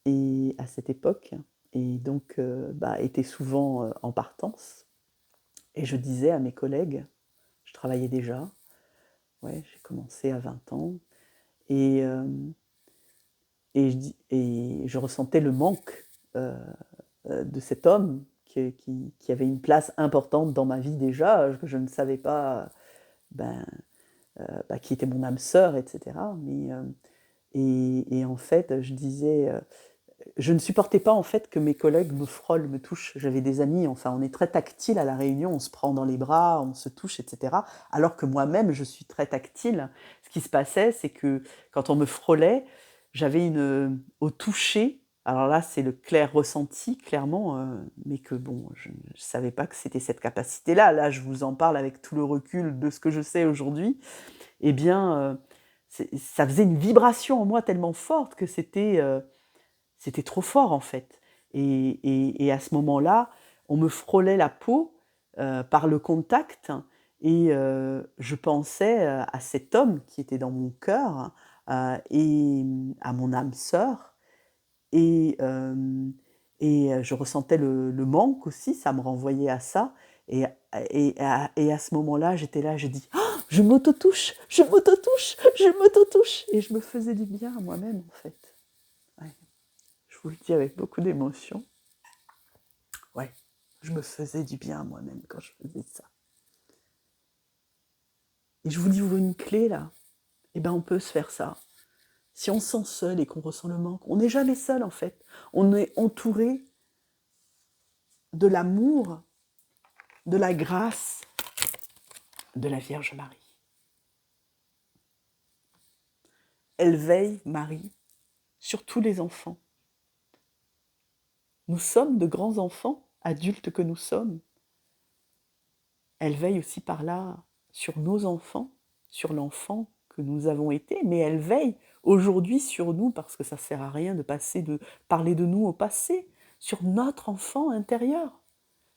Et à cette époque, et donc était souvent en partance. Et je disais à mes collègues, je travaillais déjà, ouais, j'ai commencé à 20 ans, et je ressentais le manque de cet homme qui avait une place importante dans ma vie déjà, que je ne savais pas qui était mon âme sœur, etc. Et en fait, je disais, je ne supportais pas en fait que mes collègues me frôlent, me touchent. J'avais des amis, enfin on est très tactile à la Réunion, on se prend dans les bras, on se touche, etc. Alors que moi-même, je suis très tactile. Ce qui se passait, c'est que quand on me frôlait, j'avais au toucher, alors là c'est le clair ressenti, clairement, mais que bon, je ne savais pas que c'était cette capacité-là. Là, je vous en parle avec tout le recul de ce que je sais aujourd'hui. Eh bien, ça faisait une vibration en moi tellement forte que c'était trop fort en fait. Et à ce moment-là, on me frôlait la peau par le contact et je pensais à cet homme qui était dans mon cœur et à mon âme sœur et, je ressentais le manque aussi, ça me renvoyait à ça et à ce moment-là, j'étais là, je dis oh, je m'auto-touche, je m'auto-touche, je m'auto-touche et je me faisais du bien à moi-même en fait. Je vous le dis avec beaucoup d'émotion. Ouais, je me faisais du bien à moi-même quand je faisais ça. Et je vous dis, vous une clé là, eh ben on peut se faire ça. Si on se sent seul et qu'on ressent le manque, on n'est jamais seul en fait. On est entouré de l'amour, de la grâce de la Vierge Marie. Elle veille, Marie, sur tous les enfants. Nous sommes de grands enfants, adultes que nous sommes. Elle veille aussi par là sur nos enfants, sur l'enfant que nous avons été, mais elle veille aujourd'hui sur nous, parce que ça ne sert à rien de parler de nous au passé, sur notre enfant intérieur,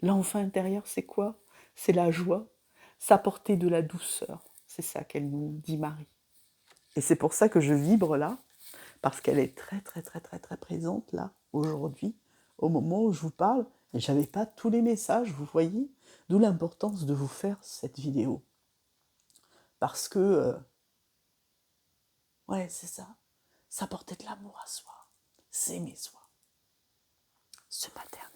L'enfant intérieur, c'est quoi? C'est la joie, s'apporter de la douceur. C'est ça qu'elle nous dit, Marie. Et c'est pour ça que je vibre là, parce qu'elle est très, très, très, très, très présente là, aujourd'hui, au moment où je vous parle. Et je n'avais pas tous les messages, vous voyez? D'où l'importance de vous faire cette vidéo. Parce que, ouais, c'est ça. S'apporter de l'amour à soi. S'aimer soi. Se materner.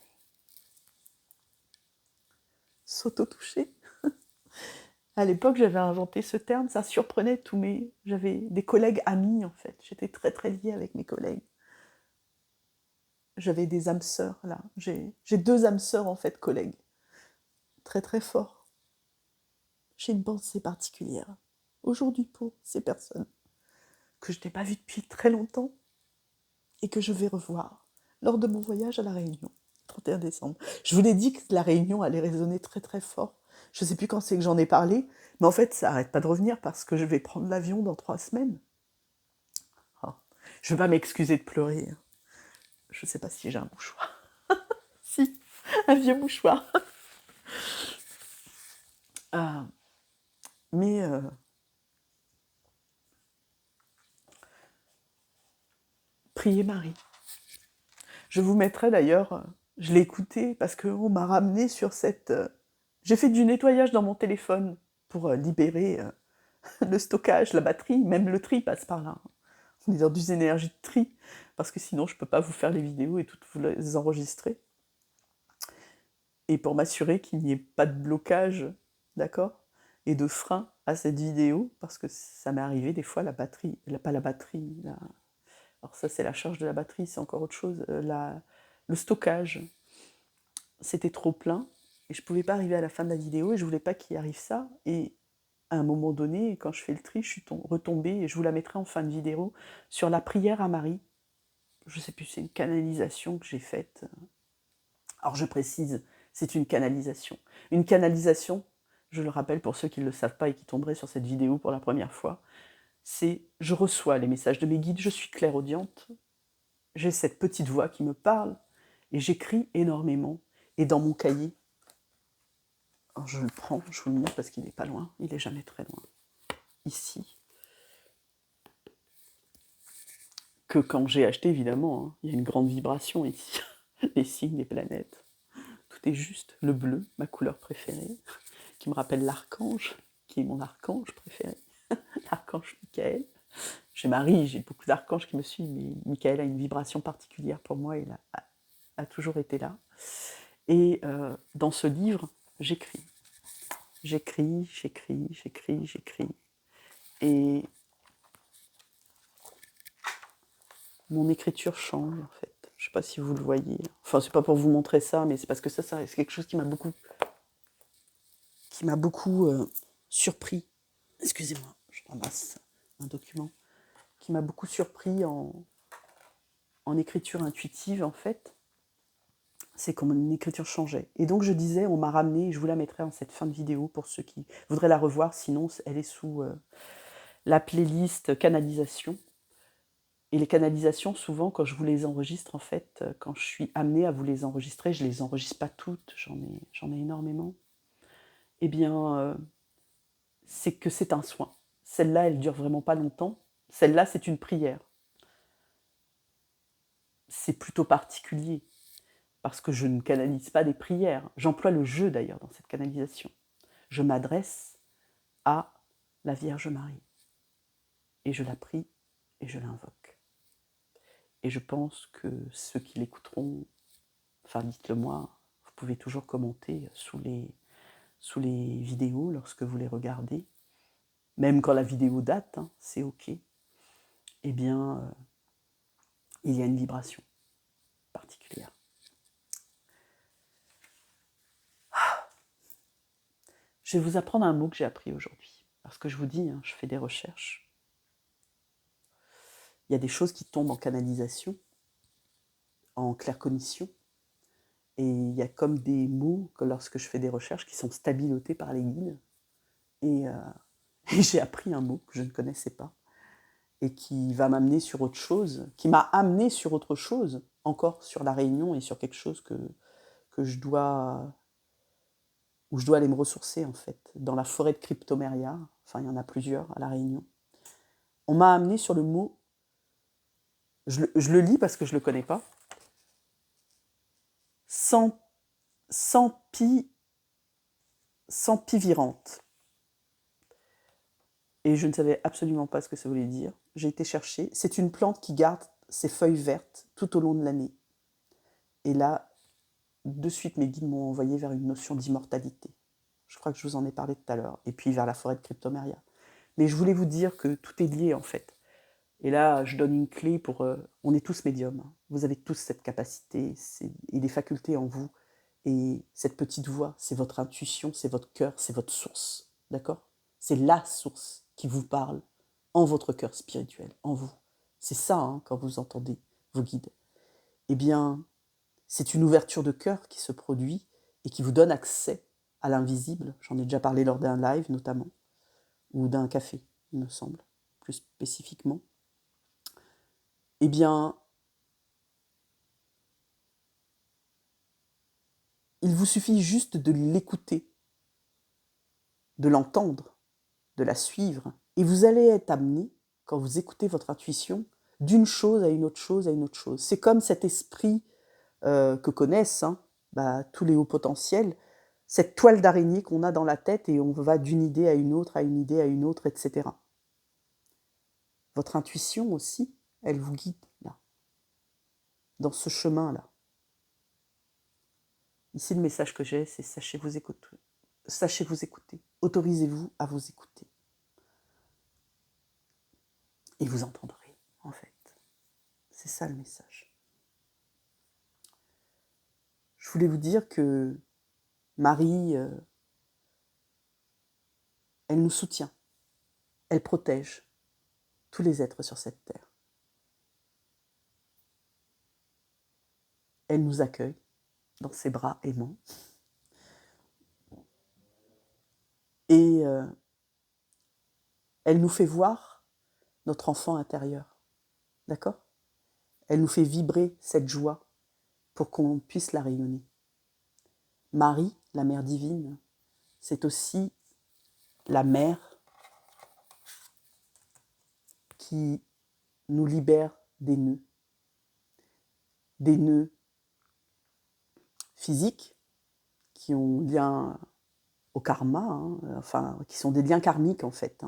S'auto-toucher. À l'époque, j'avais inventé ce terme, ça surprenait tous mes... J'avais des collègues amis, en fait. J'étais très, très liée avec mes collègues. J'avais des âmes sœurs, là. J'ai 2 âmes sœurs, en fait, collègues. Très, très fort. J'ai une pensée particulière. Aujourd'hui, pour ces personnes que je n'ai pas vues depuis très longtemps et que je vais revoir lors de mon voyage à La Réunion, 31 décembre. Je vous l'ai dit que La Réunion allait résonner très, très fort. Je ne sais plus quand c'est que j'en ai parlé, mais en fait, ça n'arrête pas de revenir parce que je vais prendre l'avion dans 3 semaines. Oh. Je ne vais pas m'excuser de pleurer. Je ne sais pas si j'ai un mouchoir. Si, un vieux mouchoir. Mais priez Marie. Je vous mettrai d'ailleurs, je l'ai écouté parce qu'on m'a ramené sur cette... J'ai fait du nettoyage dans mon téléphone pour libérer le stockage, la batterie, même le tri passe par là. On est dans des énergies de tri, parce que sinon je ne peux pas vous faire les vidéos et toutes vous les enregistrer. Et pour m'assurer qu'il n'y ait pas de blocage, d'accord, et de frein à cette vidéo, parce que ça m'est arrivé des fois, la batterie, pas la batterie, alors ça c'est la charge de la batterie, c'est encore autre chose, le stockage, c'était trop plein, et je ne pouvais pas arriver à la fin de la vidéo, et je ne voulais pas qu'il arrive ça, et à un moment donné, quand je fais le tri, je suis retombée, et je vous la mettrai en fin de vidéo, sur la prière à Marie. Je ne sais plus, c'est une canalisation que j'ai faite. Alors je précise, c'est une canalisation. Une canalisation, je le rappelle pour ceux qui ne le savent pas et qui tomberaient sur cette vidéo pour la première fois, c'est je reçois les messages de mes guides, je suis clairaudiente, j'ai cette petite voix qui me parle, et j'écris énormément. Et dans mon cahier, alors je le prends, je vous le montre parce qu'il n'est pas loin, il n'est jamais très loin. Ici. Que quand j'ai acheté, évidemment, hein, il y a une grande vibration ici. Les signes, les planètes. Tout est juste. Le bleu, ma couleur préférée, qui me rappelle l'archange, qui est mon archange préféré. L'archange Michael. J'ai Marie, j'ai beaucoup d'archanges qui me suivent, mais Michael a une vibration particulière pour moi, il a toujours été là. Et dans ce livre, j'écris. J'écris. Et mon écriture change, en fait. Je ne sais pas si vous le voyez. Enfin, c'est pas pour vous montrer ça, mais c'est parce que ça c'est quelque chose qui m'a beaucoup surpris. Excusez-moi, je ramasse un document. Qui m'a beaucoup surpris en écriture intuitive, en fait. C'est comme mon écriture changeait. Et donc je disais, on m'a ramené, je vous la mettrai en cette fin de vidéo pour ceux qui voudraient la revoir, sinon elle est sous la playlist canalisation. Et les canalisations, souvent, quand je vous les enregistre, en fait, quand je suis amenée à vous les enregistrer, je ne les enregistre pas toutes, j'en ai énormément. Eh bien, c'est que c'est un soin. Celle-là, elle dure vraiment pas longtemps. Celle-là, c'est une prière. C'est plutôt particulier, parce que je ne canalise pas des prières. J'emploie le jeu, d'ailleurs, dans cette canalisation. Je m'adresse à la Vierge Marie. Et je la prie et je l'invoque. Et je pense que ceux qui l'écouteront, enfin dites-le moi, vous pouvez toujours commenter sous les vidéos lorsque vous les regardez, même quand la vidéo date, hein, c'est ok, eh bien, il y a une vibration particulière. Je vais vous apprendre un mot que j'ai appris aujourd'hui, parce que je vous dis, hein, je fais des recherches. Il y a des choses qui tombent en canalisation, en claircognition, et il y a comme des mots, que lorsque je fais des recherches, qui sont stabilotés par les guides. Et j'ai appris un mot que je ne connaissais pas, et qui va m'amener sur autre chose, qui m'a amené sur autre chose, encore sur la Réunion, et sur quelque chose que je dois où je dois aller me ressourcer, en fait, dans la forêt de Cryptomeria, enfin, il y en a plusieurs à La Réunion. On m'a amené sur le mot, je le lis parce que je ne le connais pas, Sampivirante. Et je ne savais absolument pas ce que ça voulait dire. J'ai été chercher. C'est une plante qui garde ses feuilles vertes tout au long de l'année. Et là, de suite, mes guides m'ont envoyé vers une notion d'immortalité. Je crois que je vous en ai parlé tout à l'heure. Et puis vers la forêt de Cryptomeria. Mais je voulais vous dire que tout est lié, en fait. Et là, je donne une clé pour... on est tous médiums. Vous avez tous cette capacité et des facultés en vous. Et cette petite voix, c'est votre intuition, c'est votre cœur, c'est votre source. D'accord ? C'est la source qui vous parle en votre cœur spirituel, en vous. C'est ça, hein, quand vous entendez vos guides. Eh bien, c'est une ouverture de cœur qui se produit et qui vous donne accès à l'invisible. J'en ai déjà parlé lors d'un live, notamment, ou d'un café, il me semble, plus spécifiquement. Eh bien, il vous suffit juste de l'écouter, de l'entendre, de la suivre, et vous allez être amené, quand vous écoutez votre intuition, d'une chose à une autre chose à une autre chose. C'est comme cet esprit que connaissent tous les hauts potentiels, cette toile d'araignée qu'on a dans la tête et on va d'une idée à une autre, à une idée à une autre, etc. Votre intuition aussi, elle vous guide là, dans ce chemin-là. Ici, le message que j'ai, c'est sachez vous écouter. Sachez vous écouter. Autorisez-vous à vous écouter. Et vous entendrez, en fait. C'est ça le message. Je voulais vous dire que Marie, elle nous soutient. Elle protège tous les êtres sur cette terre. Elle nous accueille dans ses bras aimants. Et elle nous fait voir notre enfant intérieur. D'accord ? Elle nous fait vibrer cette joie pour qu'on puisse la rayonner. Marie, la mère divine, c'est aussi la mère qui nous libère des nœuds physiques qui ont lien au karma, enfin, qui sont des liens karmiques en fait,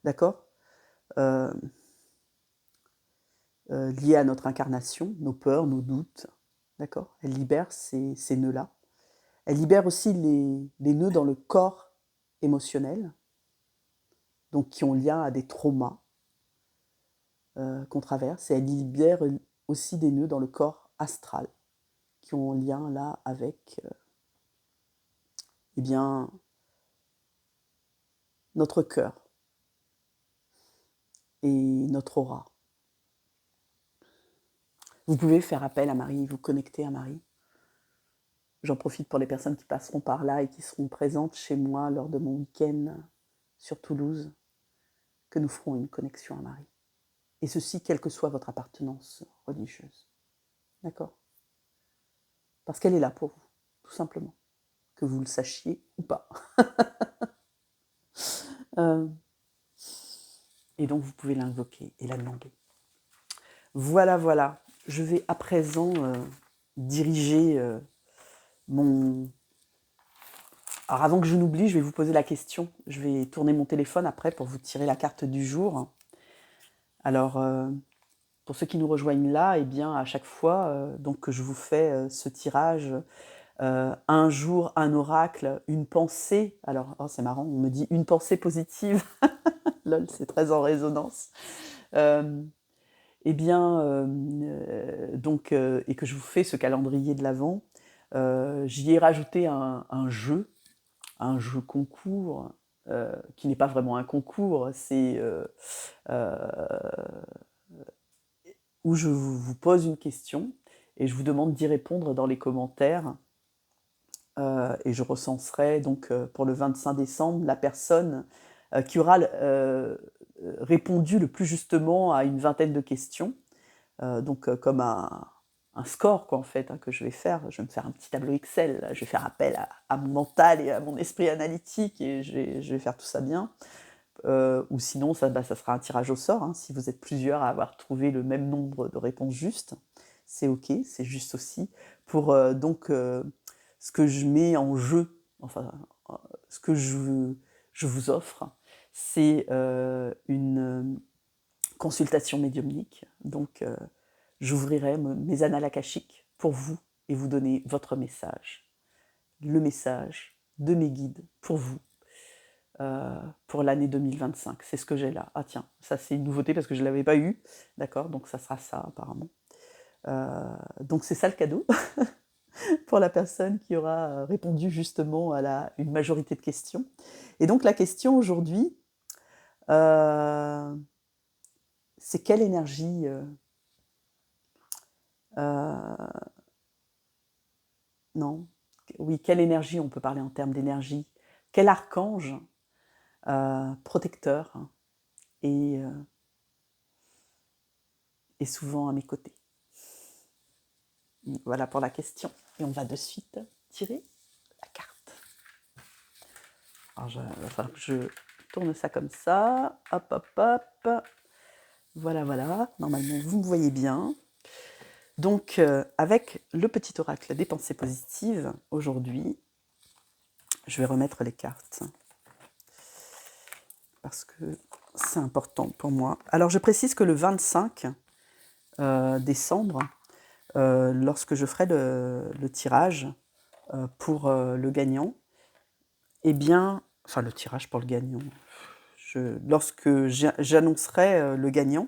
d'accord, liés à notre incarnation, nos peurs, nos doutes, d'accord. Elle libère ces nœuds-là. Elle libère aussi les nœuds dans le corps émotionnel, donc qui ont lien à des traumas qu'on traverse, et elle libère aussi des nœuds dans le corps astral, qui ont lien là avec eh bien, notre cœur et notre aura. Vous pouvez faire appel à Marie, vous connecter à Marie. J'en profite pour les personnes qui passeront par là et qui seront présentes chez moi lors de mon week-end sur Toulouse, que nous ferons une connexion à Marie. Et ceci, quelle que soit votre appartenance religieuse. D'accord ? Parce qu'elle est là pour vous, tout simplement. Que vous le sachiez ou pas. Et donc, vous pouvez l'invoquer et la demander. Voilà, voilà. Je vais à présent diriger mon... Alors, avant que je n'oublie, je vais vous poser la question. Je vais tourner mon téléphone après pour vous tirer la carte du jour. Alors, pour ceux qui nous rejoignent là, eh bien, à chaque fois donc, que je vous fais ce tirage, un jour, un oracle, une pensée. Alors, oh, c'est marrant, on me dit une pensée positive. Lol, c'est très en résonance. Eh bien, donc, et que je vous fais ce calendrier de l'Avent, j'y ai rajouté un jeu concours, qui n'est pas vraiment un concours, c'est où je vous pose une question et je vous demande d'y répondre dans les commentaires. Et je recenserai donc pour le 25 décembre la personne qui aura répondu le plus justement à une vingtaine de questions. Donc comme un score, quoi, en fait, hein, que je vais faire. Je vais me faire un petit tableau Excel, là. Je vais faire appel à mon mental et à mon esprit analytique, et je vais faire tout ça bien. Ou sinon, ça sera un tirage au sort, hein. Si vous êtes plusieurs à avoir trouvé le même nombre de réponses justes, c'est OK, c'est juste aussi. Pour ce que je mets en jeu, enfin, ce que je vous offre, c'est une consultation médiumnique. Donc, j'ouvrirai mes annales akashiques pour vous et vous donner votre message. Le message de mes guides pour vous, pour l'année 2025. C'est ce que j'ai là. Ah tiens, ça c'est une nouveauté parce que je ne l'avais pas eu. D'accord, donc ça sera ça apparemment. Donc c'est ça le cadeau pour la personne qui aura répondu justement à une majorité de questions. Et donc la question aujourd'hui, c'est quelle énergie non, oui, quelle énergie, on peut parler en termes d'énergie, quel archange protecteur est souvent à mes côtés. Voilà pour la question. Et on va de suite tirer la carte. Alors, il va falloir que je tourne ça comme ça. Hop, hop, hop. Voilà, voilà. Normalement, vous me voyez bien. Donc, avec le petit oracle des pensées positives, aujourd'hui, je vais remettre les cartes. Parce que c'est important pour moi. Alors, je précise que le 25 décembre, lorsque je ferai le tirage pour le gagnant, eh bien, enfin le tirage pour le gagnant, lorsque j'annoncerai le gagnant,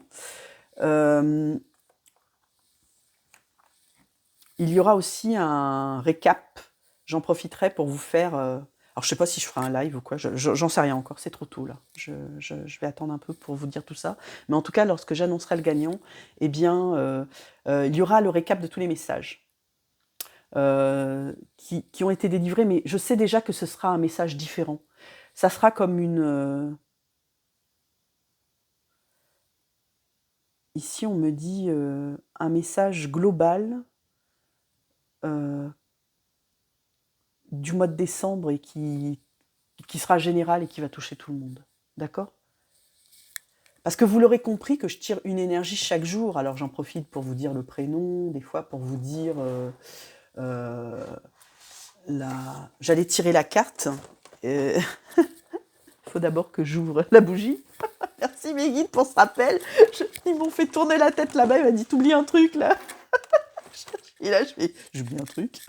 il y aura aussi un récap. J'en profiterai pour vous faire... alors, je ne sais pas si je ferai un live ou quoi, j'en sais rien encore, c'est trop tôt là. Je vais attendre un peu pour vous dire tout ça. Mais en tout cas, lorsque j'annoncerai le gagnant, eh bien, il y aura le récap de tous les messages qui ont été délivrés. Mais je sais déjà que ce sera un message différent. Ça sera comme une... ici, on me dit un message global du mois de décembre et qui sera général et qui va toucher tout le monde. D'accord ? Parce que vous l'aurez compris que je tire une énergie chaque jour. Alors j'en profite pour vous dire le prénom, des fois pour vous dire... J'allais tirer la carte. Il faut d'abord que j'ouvre la bougie. Merci mes guides pour ce rappel. Ils m'ont fait tourner la tête là-bas. Il m'a dit, t'oublies un truc là. Et là, j'oublie un truc.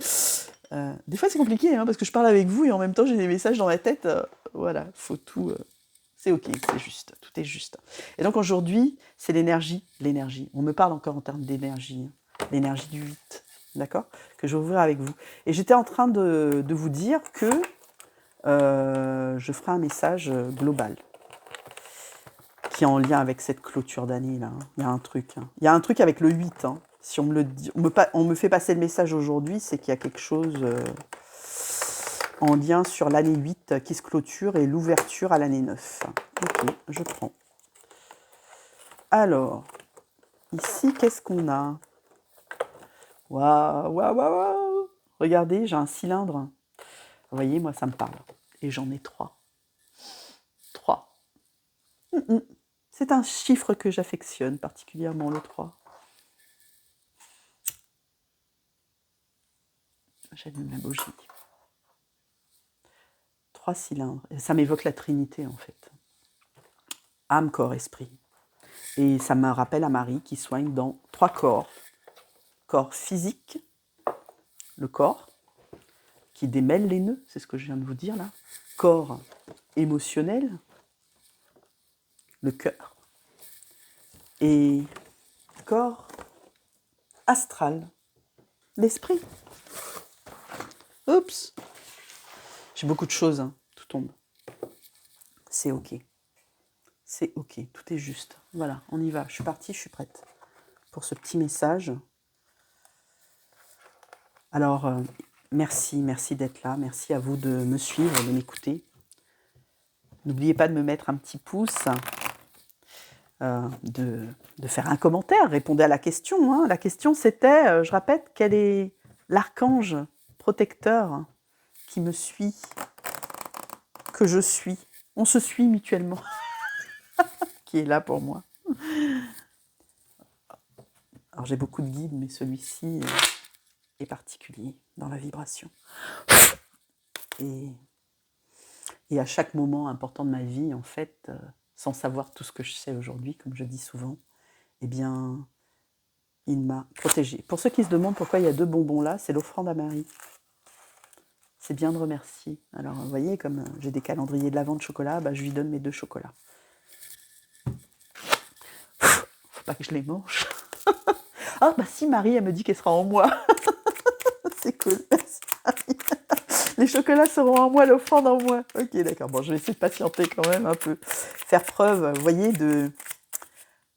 Des fois, c'est compliqué, hein, parce que je parle avec vous et en même temps, j'ai des messages dans ma tête. Voilà, faut tout... c'est OK, c'est juste, tout est juste. Et donc aujourd'hui, c'est l'énergie. On me parle encore en termes d'énergie. L'énergie du 8, d'accord ? Que je vais ouvrir avec vous. Et j'étais en train de vous dire que je ferai un message global qui est en lien avec cette clôture d'année là. Il y a un truc. Il y a un truc avec le 8. Hein. Si on me le dit, on me fait passer le message aujourd'hui, c'est qu'il y a quelque chose en lien sur l'année 8 qui se clôture et l'ouverture à l'année 9. Ok, je prends. Alors, ici, qu'est-ce qu'on a ? Waouh, waouh, waouh, waouh ! Regardez, j'ai un cylindre. Vous voyez, moi, ça me parle. Et j'en ai 3. 3. C'est un chiffre que j'affectionne particulièrement, le 3. J'allume la bougie. 3 cylindres. Et ça m'évoque la Trinité, en fait. Âme, corps, esprit. Et ça me rappelle à Marie qui soigne dans 3 corps. Corps physique, le corps, qui démêle les nœuds, c'est ce que je viens de vous dire là. Corps émotionnel, le cœur. Et corps astral, l'esprit. Oups. J'ai beaucoup de choses, hein. Tout tombe. C'est OK. C'est OK, tout est juste. Voilà, on y va. Je suis partie, je suis prête pour ce petit message. Alors, merci d'être là. Merci à vous de me suivre, de m'écouter. N'oubliez pas de me mettre un petit pouce de faire un commentaire, répondez à la question. Hein. La question c'était, je répète, quel est l'archange protecteur qui me suit, que je suis. On se suit mutuellement, qui est là pour moi. Alors j'ai beaucoup de guides, mais celui-ci est particulier dans la vibration. Et à chaque moment important de ma vie, en fait, sans savoir tout ce que je sais aujourd'hui, comme je dis souvent, eh bien, il m'a protégée. Pour ceux qui se demandent pourquoi il y a 2 bonbons là, c'est l'offrande à Marie. C'est bien de remercier. Alors, vous voyez, comme j'ai des calendriers de l'Avent de chocolat, bah, je lui donne mes 2 chocolats. Faut pas que je les mange. Ah, bah si, Marie, elle me dit qu'elle sera en moi. C'est cool. Merci, Marie. Les chocolats seront en moi, l'offrande en moi. Ok, d'accord. Bon, je vais essayer de patienter quand même un peu. Faire preuve, vous voyez, de...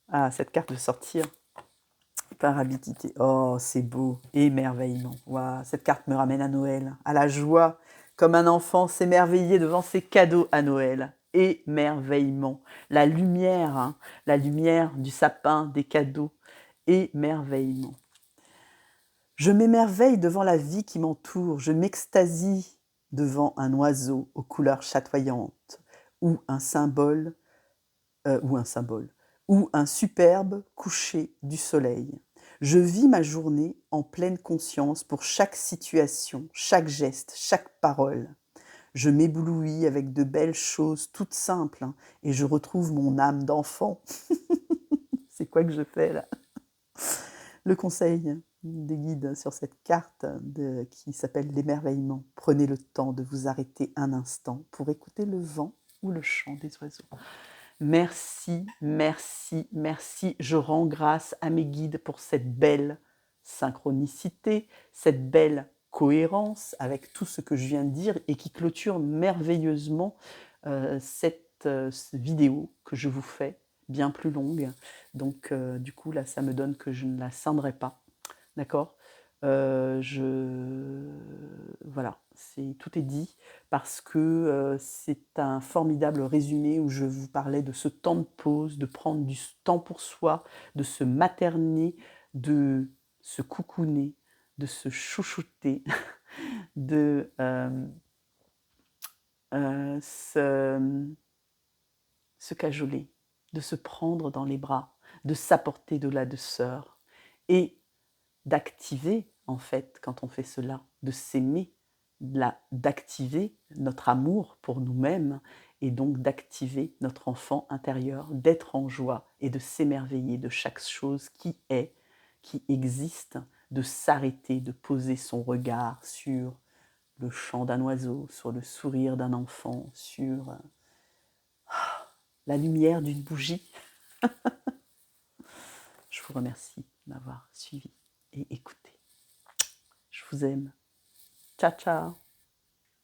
Ah, cette carte de sortir. Par habitité. Oh, c'est beau. Émerveillement. Waouh, cette carte me ramène à Noël, à la joie, comme un enfant s'émerveiller devant ses cadeaux à Noël. Émerveillement. La lumière, hein, la lumière du sapin, des cadeaux. Émerveillement. Je m'émerveille devant la vie qui m'entoure. Je m'extasie devant un oiseau aux couleurs chatoyantes ou un symbole, ou un superbe coucher du soleil. Je vis ma journée en pleine conscience pour chaque situation, chaque geste, chaque parole. Je m'éblouis avec de belles choses toutes simples hein, et je retrouve mon âme d'enfant. C'est quoi que je fais là? Le conseil des guides sur cette carte qui s'appelle l'émerveillement. Prenez le temps de vous arrêter un instant pour écouter le vent ou le chant des oiseaux. Merci, merci, merci. Je rends grâce à mes guides pour cette belle synchronicité, cette belle cohérence avec tout ce que je viens de dire et qui clôture merveilleusement cette vidéo que je vous fais, bien plus longue. Donc, du coup, là, ça me donne que je ne la scindrai pas. D'accord Voilà, tout est dit parce que c'est un formidable résumé où je vous parlais de ce temps de pause, de prendre du temps pour soi, de se materner, de se coucouner, de se chouchouter, de se cajoler, de se prendre dans les bras, de s'apporter de la douceur et d'activer, en fait, quand on fait cela, de s'aimer, d'activer notre amour pour nous-mêmes et donc d'activer notre enfant intérieur, d'être en joie et de s'émerveiller de chaque chose qui est, qui existe, de s'arrêter, de poser son regard sur le chant d'un oiseau, sur le sourire d'un enfant, sur la lumière d'une bougie. Je vous remercie de m'avoir suivi et écouté. Je vous aime. Ciao, ciao.